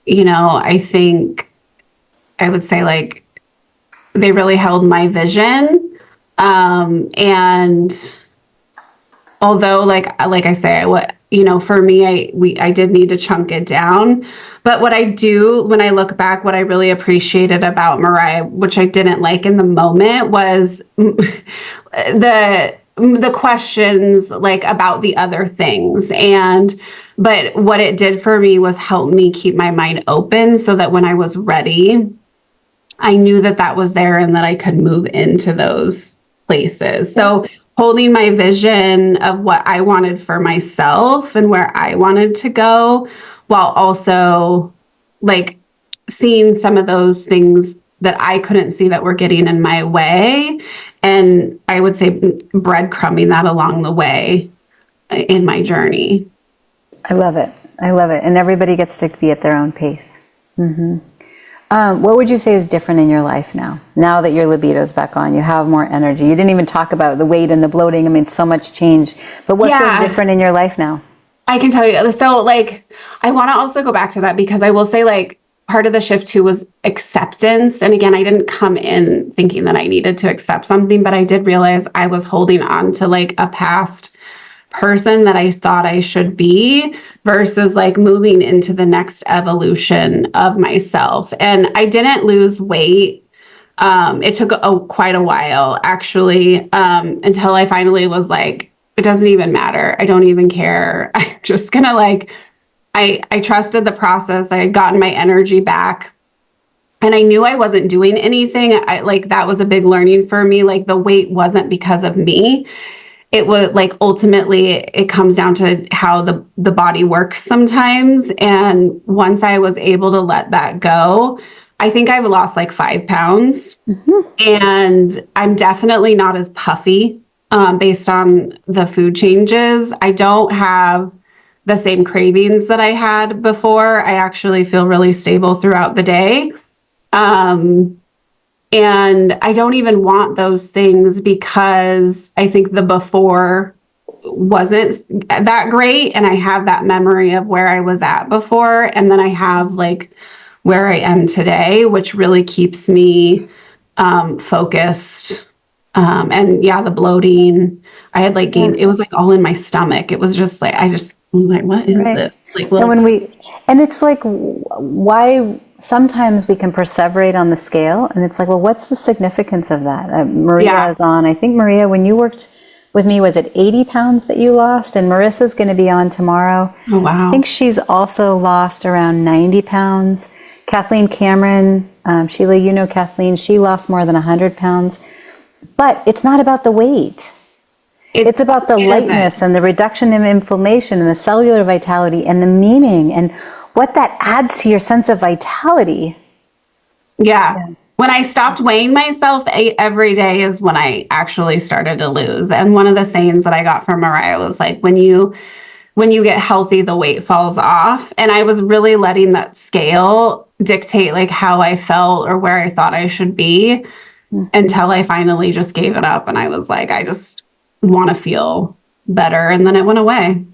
you know, I think I would say like they really held my vision. And although like I say, for me, I did need to chunk it down. But what I do when I look back, what I really appreciated about Maraya, which I didn't like in the moment, was the questions like about the other things. But what it did for me was help me keep my mind open so that when I was ready, I knew that was there and that I could move into those places. So holding my vision of what I wanted for myself and where I wanted to go, while also like seeing some of those things that I couldn't see that were getting in my way. And I would say breadcrumbing that along the way in my journey. I love it. And everybody gets to be at their own pace. What would you say is different in your life now that your libido's back on? You have more energy. You didn't even talk about the weight and the bloating. I mean, so much change. But what feels different in your life now? I can tell you. So, like, I want to also go back to that because I will say, like, part of the shift too was acceptance. And again, I didn't come in thinking that I needed to accept something, but I did realize I was holding on to like a past person that I thought I should be versus like moving into the next evolution of myself. And I didn't lose weight. It took quite a while actually, until I finally was like, it doesn't even matter. I don't even care. I'm just gonna like, I trusted the process. I had gotten my energy back and I knew I wasn't doing anything. That was a big learning for me. Like the weight wasn't because of me. It was like, ultimately it comes down to how the body works sometimes. And once I was able to let that go, I think I've lost like 5 pounds and I'm definitely not as puffy, based on the food changes. I don't have the same cravings that I had before. I actually feel really stable throughout the day. And I don't even want those things because I think the before wasn't that great. And I have that memory of where I was at before. And then I have like where I am today, which really keeps me focused. And the bloating, I had like gained, it was like all in my stomach. It was just like, I was like, what is this? Like, well, and it's like, why sometimes we can perseverate on the scale and it's like, well, what's the significance of that? Maria is on, I think Maria, when you worked with me, was it 80 pounds that you lost? And Marissa's going to be on tomorrow. Oh, wow. I think she's also lost around 90 pounds. Kathleen Cameron, Sheila, you know Kathleen, she lost more than 100 pounds. But it's not about the weight. It's about the lightness and the reduction in inflammation and the cellular vitality and the meaning and what that adds to your sense of vitality. Yeah. When I stopped weighing myself every day is when I actually started to lose. And one of the sayings that I got from Maraya was like, when you get healthy, the weight falls off. And I was really letting that scale dictate like how I felt or where I thought I should be until I finally just gave it up. And I was like, I just want to feel better. And then it went away.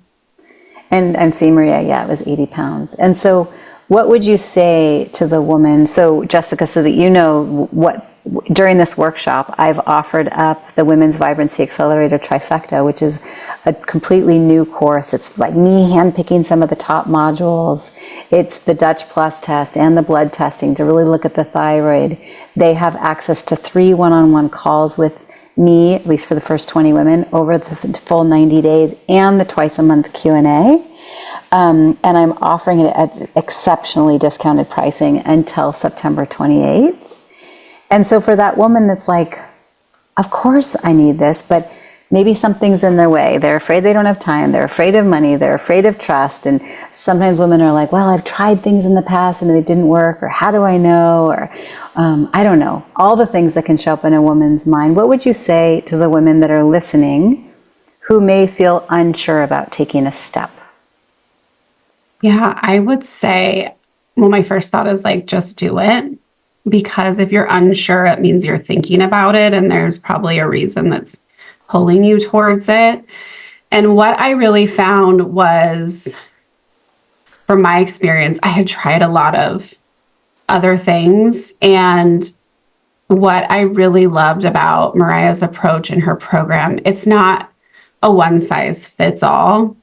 And I'm seeing Maria, it was 80 pounds. And so what would you say to the woman? So Jessica, so that you know what, during this workshop, I've offered up the Women's Vibrancy Accelerator Trifecta, which is a completely new course. It's like me handpicking some of the top modules. It's the Dutch Plus test and the blood testing to really look at the thyroid. They have access to 3 one-on-one calls with me, at least for the first 20 women, over the full 90 days, and the twice a month Q&A. And I'm offering it at exceptionally discounted pricing until September 28th. And so for that woman that's like, of course I need this, but maybe something's in their way. They're afraid they don't have time. They're afraid of money. They're afraid of trust. And sometimes women are like, well, I've tried things in the past and they didn't work, or how do I know? Or I don't know. All the things that can show up in a woman's mind. What would you say to the women that are listening who may feel unsure about taking a step? Yeah, I would say, well, my first thought is like, just do it. Because if you're unsure, it means you're thinking about it, and there's probably a reason that's pulling you towards it. And what I really found was, from my experience, I had tried a lot of other things. And what I really loved about Maraya's approach and her program, it's not a one size fits all.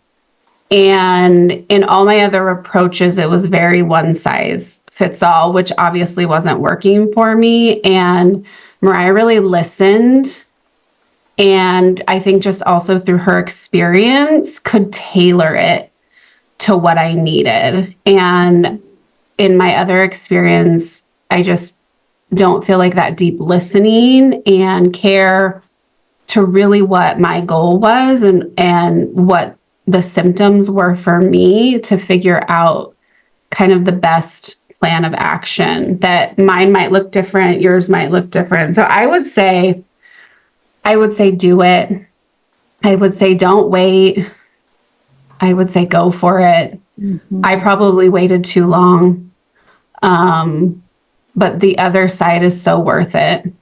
And in all my other approaches, it was very one size fits all, which obviously wasn't working for me. And Maraya really listened. And I think just also through her experience could tailor it to what I needed. And in my other experience, I just don't feel like that deep listening and care to really what my goal was and what the symptoms were for me to figure out kind of the best plan of action. That mine might look different, yours might look different. So I would say do it. I would say don't wait. I would say go for it. Mm-hmm. I probably waited too long. But the other side is so worth it.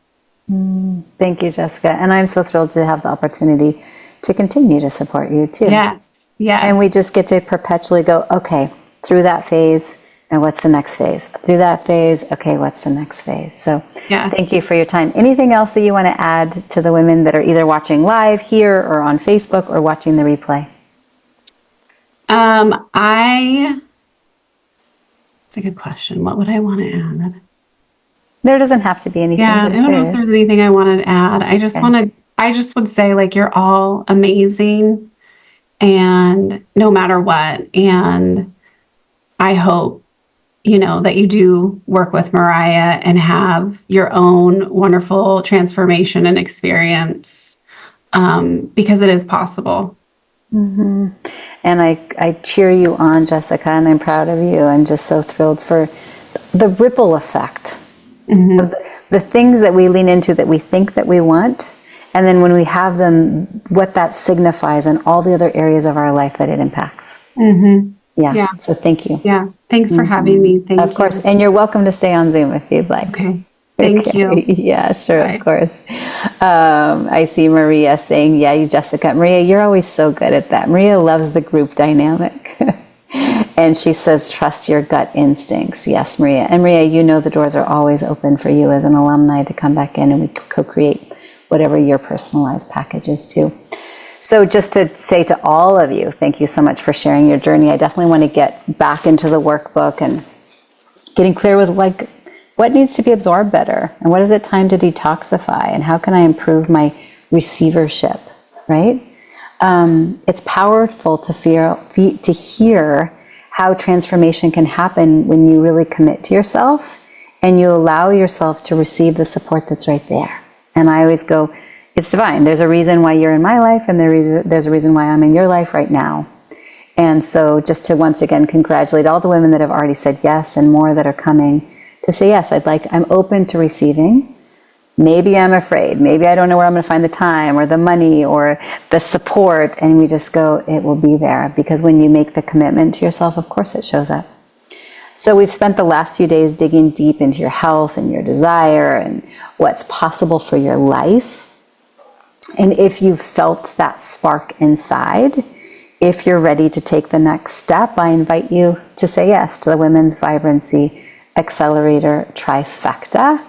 Thank you, Jessica. And I'm so thrilled to have the opportunity to continue to support you too. Yes. And we just get to perpetually go, okay, through that phase, and what's the next phase? Through that phase, okay, what's the next phase? So Thank you for your time. Anything else that you want to add to the women that are either watching live here or on Facebook or watching the replay? It's a good question. What would I want to add? There doesn't have to be anything. Yeah, I don't know if there's anything I wanted to add. I just would say, like, you're all amazing, and no matter what. And I hope, that you do work with Maraya and have your own wonderful transformation and experience, because it is possible. Mm-hmm. And I cheer you on, Jessica, and I'm proud of you. I'm just so thrilled for the ripple effect of the things that we lean into that we think that we want. And then when we have them, what that signifies in all the other areas of our life that it impacts. Mm-hmm. Yeah. So thank you. Yeah. Thanks for having me. Thank you. Of course. And you're welcome to stay on Zoom if you'd like. Okay. Thank you. Yeah, sure. Bye. Of course. I see Maria saying, yeah, Jessica. Maria, you're always so good at that. Maria loves the group dynamic. And she says, trust your gut instincts. Yes, Maria. And Maria, the doors are always open for you as an alumni to come back in and we co-create whatever your personalized package is too. So just to say to all of you, thank you so much for sharing your journey. I definitely want to get back into the workbook and getting clear with what needs to be absorbed better, and what is it time to detoxify, and how can I improve my receivership, right? It's powerful to hear how transformation can happen when you really commit to yourself and you allow yourself to receive the support that's right there. And I always go, it's divine. There's a reason why you're in my life, and there's a reason why I'm in your life right now. And so just to once again congratulate all the women that have already said yes, and more that are coming to say yes. I'm open to receiving. Maybe I'm afraid. Maybe I don't know where I'm going to find the time or the money or the support. And we just go, it will be there. Because when you make the commitment to yourself, of course it shows up. So we've spent the last few days digging deep into your health and your desire and what's possible for your life. And if you've felt that spark inside, if you're ready to take the next step, I invite you to say yes to the Women's Vibrancy Accelerator Trifecta.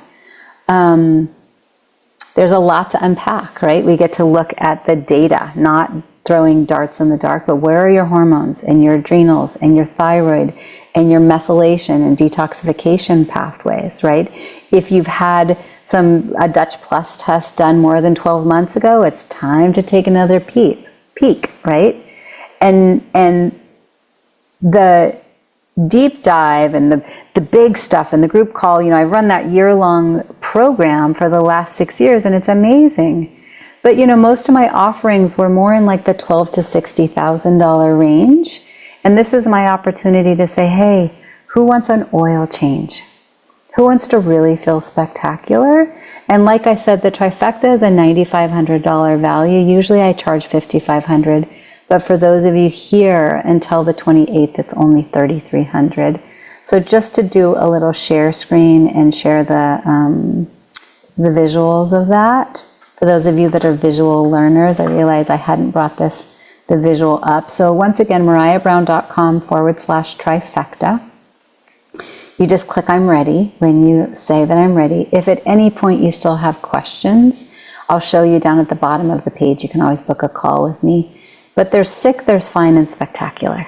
There's a lot to unpack, right? We get to look at the data, not throwing darts in the dark, but where are your hormones and your adrenals and your thyroid and your methylation and detoxification pathways, right? If you've had a Dutch Plus test done more than 12 months ago, it's time to take another peek, right? And the deep dive and the big stuff and the group call, I've run that year-long program for the last 6 years, and it's amazing. But, most of my offerings were more in like the $12,000 to $60,000 range. And this is my opportunity to say, hey, who wants an oil change? Who wants to really feel spectacular? And like I said, the trifecta is a $9,500 value. Usually I charge $5,500. But for those of you here until the 28th, it's only $3,300. So just to do a little share screen and share the visuals of that. For those of you that are visual learners, I realize I hadn't brought the visual up. So once again, marayabrown.com/trifecta. You just click I'm ready when you say that I'm ready. If at any point you still have questions, I'll show you down at the bottom of the page. You can always book a call with me. But there's sick, there's fine, and spectacular.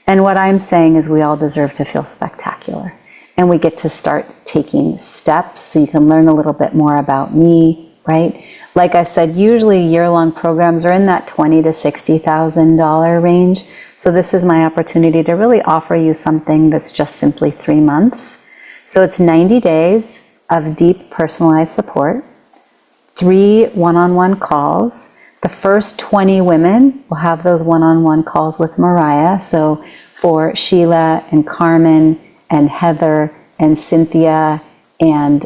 And what I'm saying is we all deserve to feel spectacular. And we get to start taking steps so you can learn a little bit more about me, right? Like I said, usually year-long programs are in that $20,000 to $60,000 range. So this is my opportunity to really offer you something that's just simply 3 months. So it's 90 days of deep personalized support, 3 one-on-one calls. The first 20 women will have those one-on-one calls with Maraya. So for Sheila and Carmen and Heather and Cynthia and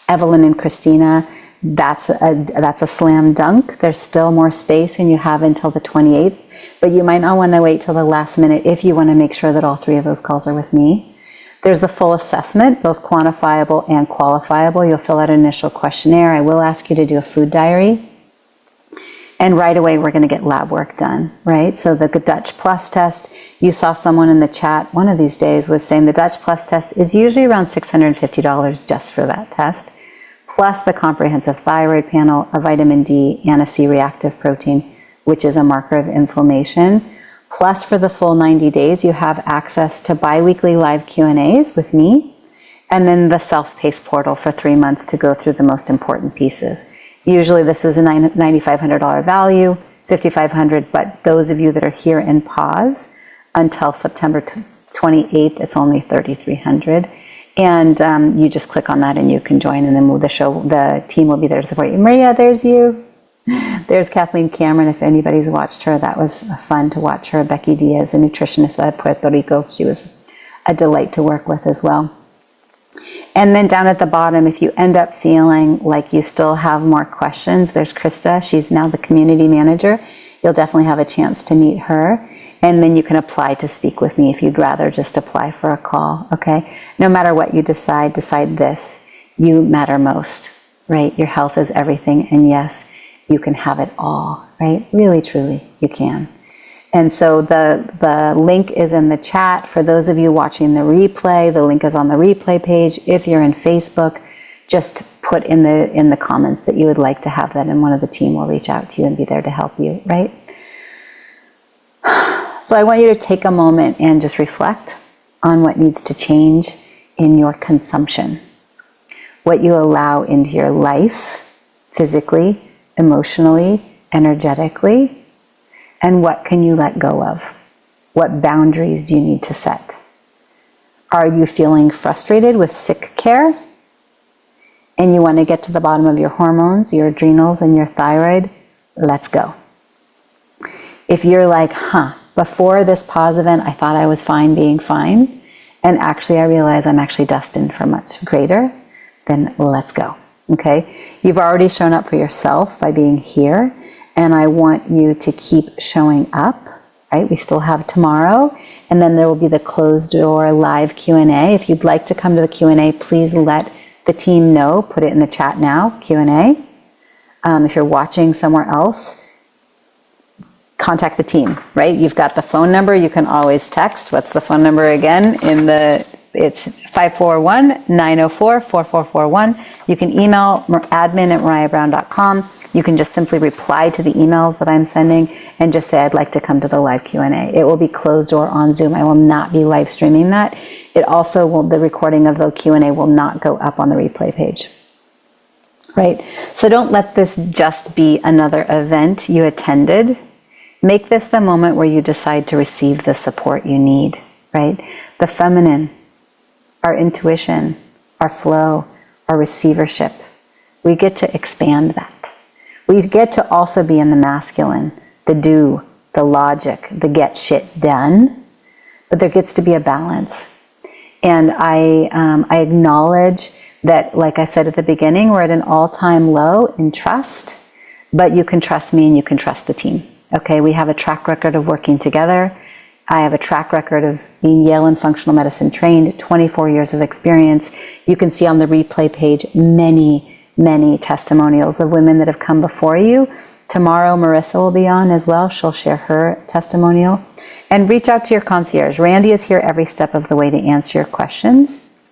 Evelyn and Christina, that's a slam dunk. There's still more space and you have until the 28th, but you might not want to wait till the last minute if you want to make sure that all 3 of those calls are with me. There's the full assessment, both quantifiable and qualifiable. You'll fill out an initial questionnaire. I will ask you to do a food diary. And right away, we're going to get lab work done, right? So the Dutch Plus test, you saw someone in the chat one of these days was saying the Dutch Plus test is usually around $650 just for that test, plus the comprehensive thyroid panel, a vitamin D, and a C-reactive protein, which is a marker of inflammation. Plus for the full 90 days, you have access to bi-weekly live Q&As with me, and then the self-paced portal for 3 months to go through the most important pieces. Usually this is a $9,500 value, $5,500, but those of you that are here in pause until September 28th, it's only $3,300. And you just click on that and you can join, and then the team will be there to support you. Maria, there's you. There's Kathleen Cameron. If anybody's watched her, that was fun to watch her. Becky Diaz, a nutritionist at Puerto Rico. She was a delight to work with as well. And then down at the bottom, if you end up feeling like you still have more questions, there's Krista. She's now the community manager. You'll definitely have a chance to meet her. And then you can apply to speak with me if you'd rather just apply for a call, okay? No matter what you decide this. You matter most, right? Your health is everything. And yes, you can have it all, right? Really, truly, you can. And so the link is in the chat. For those of you watching the replay, the link is on the replay page. If you're in Facebook, just put in the comments that you would like to have that, and one of the team will reach out to you and be there to help you, right? So I want you to take a moment and just reflect on what needs to change in your consumption, what you allow into your life, physically, emotionally, energetically. And what can you let go of? What boundaries do you need to set? Are you feeling frustrated with sick care? And you want to get to the bottom of your hormones, your adrenals, and your thyroid? Let's go. If you're like, before this pause event, I thought I was fine being fine, and actually I realize I'm actually destined for much greater, then let's go, okay? You've already shown up for yourself by being here. And I want you to keep showing up, right? We still have tomorrow, and then there will be the closed door live Q&A. If you'd like to come to the Q&A, please let the team know. Put it in the chat now, Q&A. If you're watching somewhere else, contact the team, right? You've got the phone number. You can always text. What's the phone number again? It's 541-904-4441. You can email admin@marayabrown.com. You can just simply reply to the emails that I'm sending and just say, I'd like to come to the live Q&A. It will be closed door on Zoom. I will not be live streaming that. It also will, the recording of the Q&A will not go up on the replay page. Right? So don't let this just be another event you attended. Make this the moment where you decide to receive the support you need, right? The feminine, our intuition, our flow, our receivership. We get to expand that. We get to also be in the masculine, the do, the logic, the get shit done, but there gets to be a balance. And I acknowledge that, like I said at the beginning, we're at an all-time low in trust, but you can trust me and you can trust the team. Okay, we have a track record of working together. I have a track record of being Yale and functional medicine trained, 24 years of experience. You can see on the replay page many testimonials of women that have come before you. Tomorrow, Marissa will be on as well. She'll share her testimonial. And reach out to your concierge. Randy is here every step of the way to answer your questions.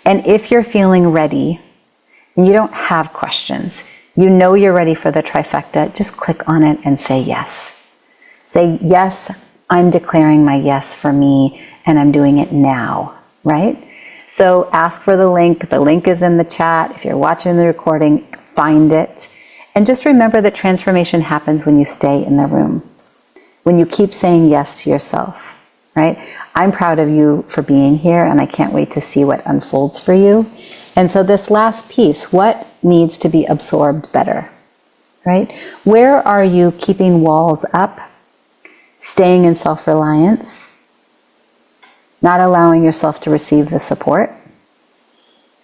And if you're feeling ready and you don't have questions, you know you're ready for the trifecta, just click on it and say yes. Say, yes, I'm declaring my yes for me, and I'm doing it now, right? So ask for the link. The link is in the chat. If you're watching the recording, find it. And just remember that transformation happens when you stay in the room, when you keep saying yes to yourself, right? I'm proud of you for being here, and I can't wait to see what unfolds for you. And so this last piece, what needs to be absorbed better, right? Where are you keeping walls up, staying in self-reliance, not allowing yourself to receive the support?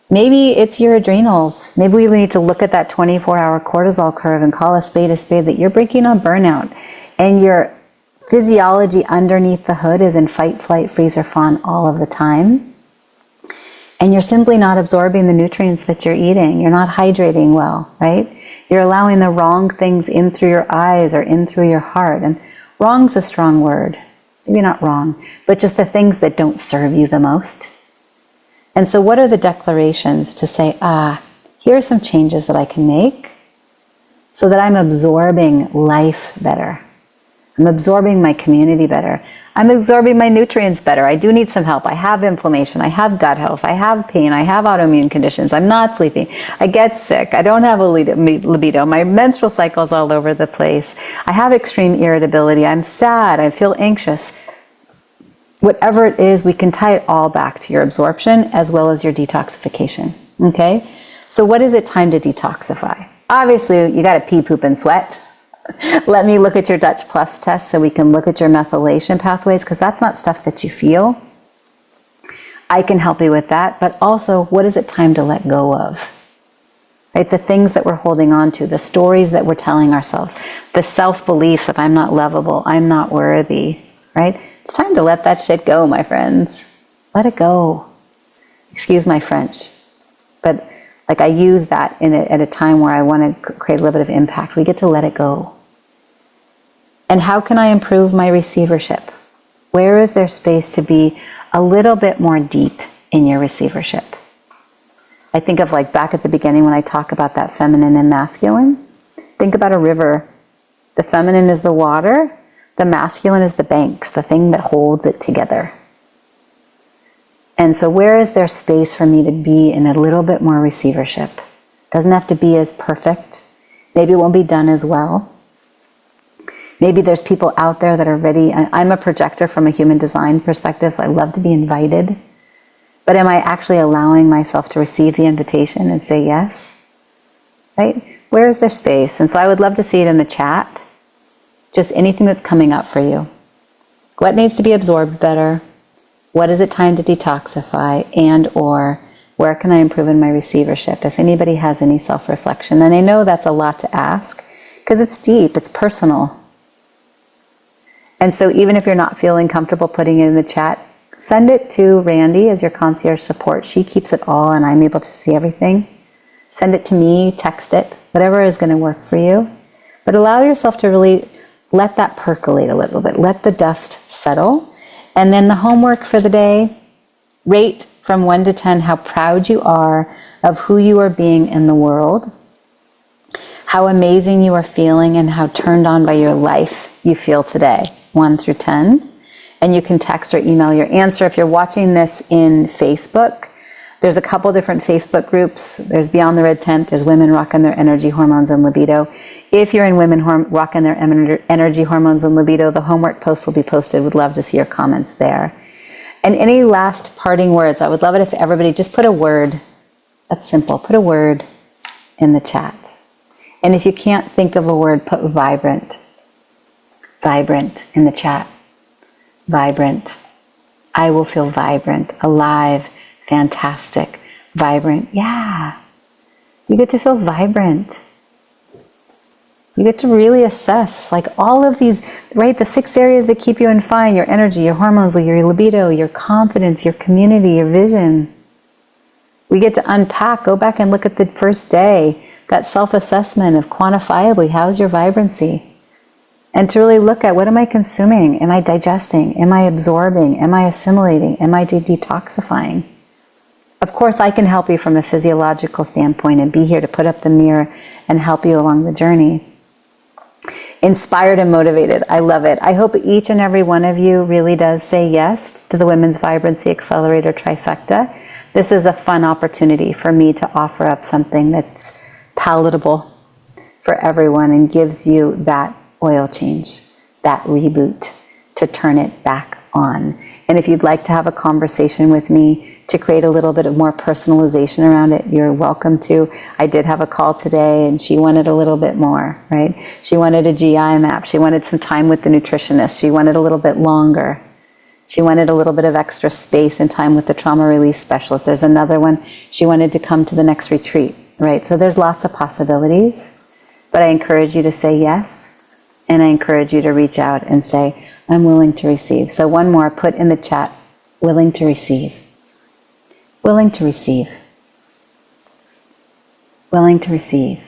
Maybe it's your adrenals. Maybe we need to look at that 24-hour cortisol curve and call a spade that you're breaking on burnout, and your physiology underneath the hood is in fight, flight, freeze, or fawn all of the time. And you're simply not absorbing the nutrients that you're eating. You're not hydrating well, right? You're allowing the wrong things in through your eyes or in through your heart. And wrong's a strong word. Maybe not wrong, but just the things that don't serve you the most. And so what are the declarations to say, here are some changes that I can make so that I'm absorbing life better. I'm absorbing my community better. I'm absorbing my nutrients better. I do need some help. I have inflammation. I have gut health. I have pain. I have autoimmune conditions. I'm not sleeping. I get sick. I don't have a libido. My menstrual cycle is all over the place. I have extreme irritability. I'm sad. I feel anxious. Whatever it is, we can tie it all back to your absorption as well as your detoxification. Okay? So what is it time to detoxify? Obviously, you got to pee, poop, and sweat. Let me look at your Dutch Plus test so we can look at your methylation pathways, because that's not stuff that you feel. I can help you with that, but also, what is it time to let go of? Right? The things that we're holding on to, the stories that we're telling ourselves, the self-beliefs of I'm not lovable, I'm not worthy, right? It's time to let that shit go, my friends. Let it go. Excuse my French, but like I use that at a time where I want to create a little bit of impact. We get to let it go. And how can I improve my receivership? Where is there space to be a little bit more deep in your receivership? I think of like back at the beginning when I talk about that feminine and masculine. Think about a river. The feminine is the water. The masculine is the banks, the thing that holds it together. And so where is there space for me to be in a little bit more receivership? Doesn't have to be as perfect. Maybe it won't be done as well. Maybe there's people out there that are ready. I'm a projector from a human design perspective, so I love to be invited. But am I actually allowing myself to receive the invitation and say yes? Right? Where is there space? And so I would love to see it in the chat. Just anything that's coming up for you. What needs to be absorbed better? What is it time to detoxify? And or where can I improve in my receivership? If anybody has any self-reflection. And I know that's a lot to ask because it's deep, it's personal. And so even if you're not feeling comfortable putting it in the chat, send it to Randy as your concierge support. She keeps it all and I'm able to see everything. Send it to me, text it, whatever is going to work for you. But allow yourself to really let that percolate a little bit. Let the dust settle. And then the homework for the day, rate from 1 to 10 how proud you are of who you are being in the world, how amazing you are feeling, and how turned on by your life you feel today, 1 through 10. And you can text or email your answer. If you're watching this in Facebook, There's a couple different Facebook groups. There's Beyond the Red Tent. There's Women Rocking Their Energy, Hormones, and Libido. If you're in Women Rocking Their Energy, Hormones, and Libido, the homework post will be posted. Would love to see your comments there. And any last parting words? I would love it if everybody just put a word. That's simple. Put a word in the chat. And if you can't think of a word, put vibrant. Vibrant in the chat. Vibrant. I will feel vibrant, alive, fantastic, vibrant. Yeah. You get to feel vibrant. You get to really assess like all of these, right? The 6 areas that keep you in fine, your energy, your hormones, your libido, your confidence, your community, your vision. We get to unpack, go back and look at the first day, that self-assessment of quantifiably, how's your vibrancy? And to really look at, what am I consuming? Am I digesting? Am I absorbing? Am I assimilating? Am I detoxifying? Of course, I can help you from a physiological standpoint and be here to put up the mirror and help you along the journey. Inspired and motivated. I love it. I hope each and every one of you really does say yes to the Women's Vibrancy Accelerator Trifecta. This is a fun opportunity for me to offer up something that's palatable for everyone and gives you that oil change, that reboot, to turn it back on. And if you'd like to have a conversation with me to create a little bit of more personalization around it, you're welcome to. I did have a call today and she wanted a little bit more, right? She wanted a GI map. She wanted some time with the nutritionist. She wanted a little bit longer. She wanted a little bit of extra space and time with the trauma release specialist. There's another one. She wanted to come to the next retreat, right? So there's lots of possibilities, but I encourage you to say yes. And I encourage you to reach out and say, I'm willing to receive. So one more, put in the chat, willing to receive. Willing to receive. Willing to receive.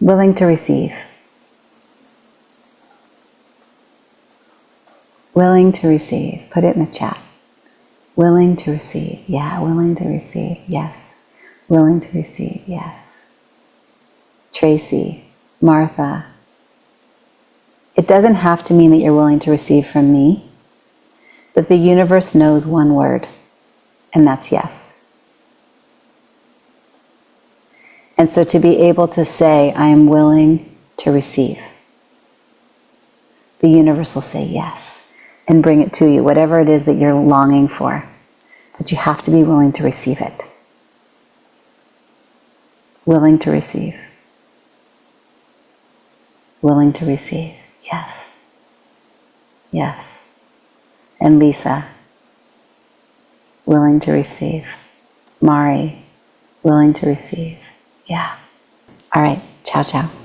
Willing to receive. Willing to receive. Put it in the chat. Willing to receive. Yeah, willing to receive. Yes. Willing to receive. Yes. Tracy, Martha. It doesn't have to mean that you're willing to receive from me, but the universe knows one word, and that's yes. And so to be able to say, I am willing to receive, the universe will say yes and bring it to you, whatever it is that you're longing for. But you have to be willing to receive it. Willing to receive. Willing to receive. Yes. Yes. And Lisa, willing to receive. Mari, willing to receive. Yeah. All right. Ciao, ciao.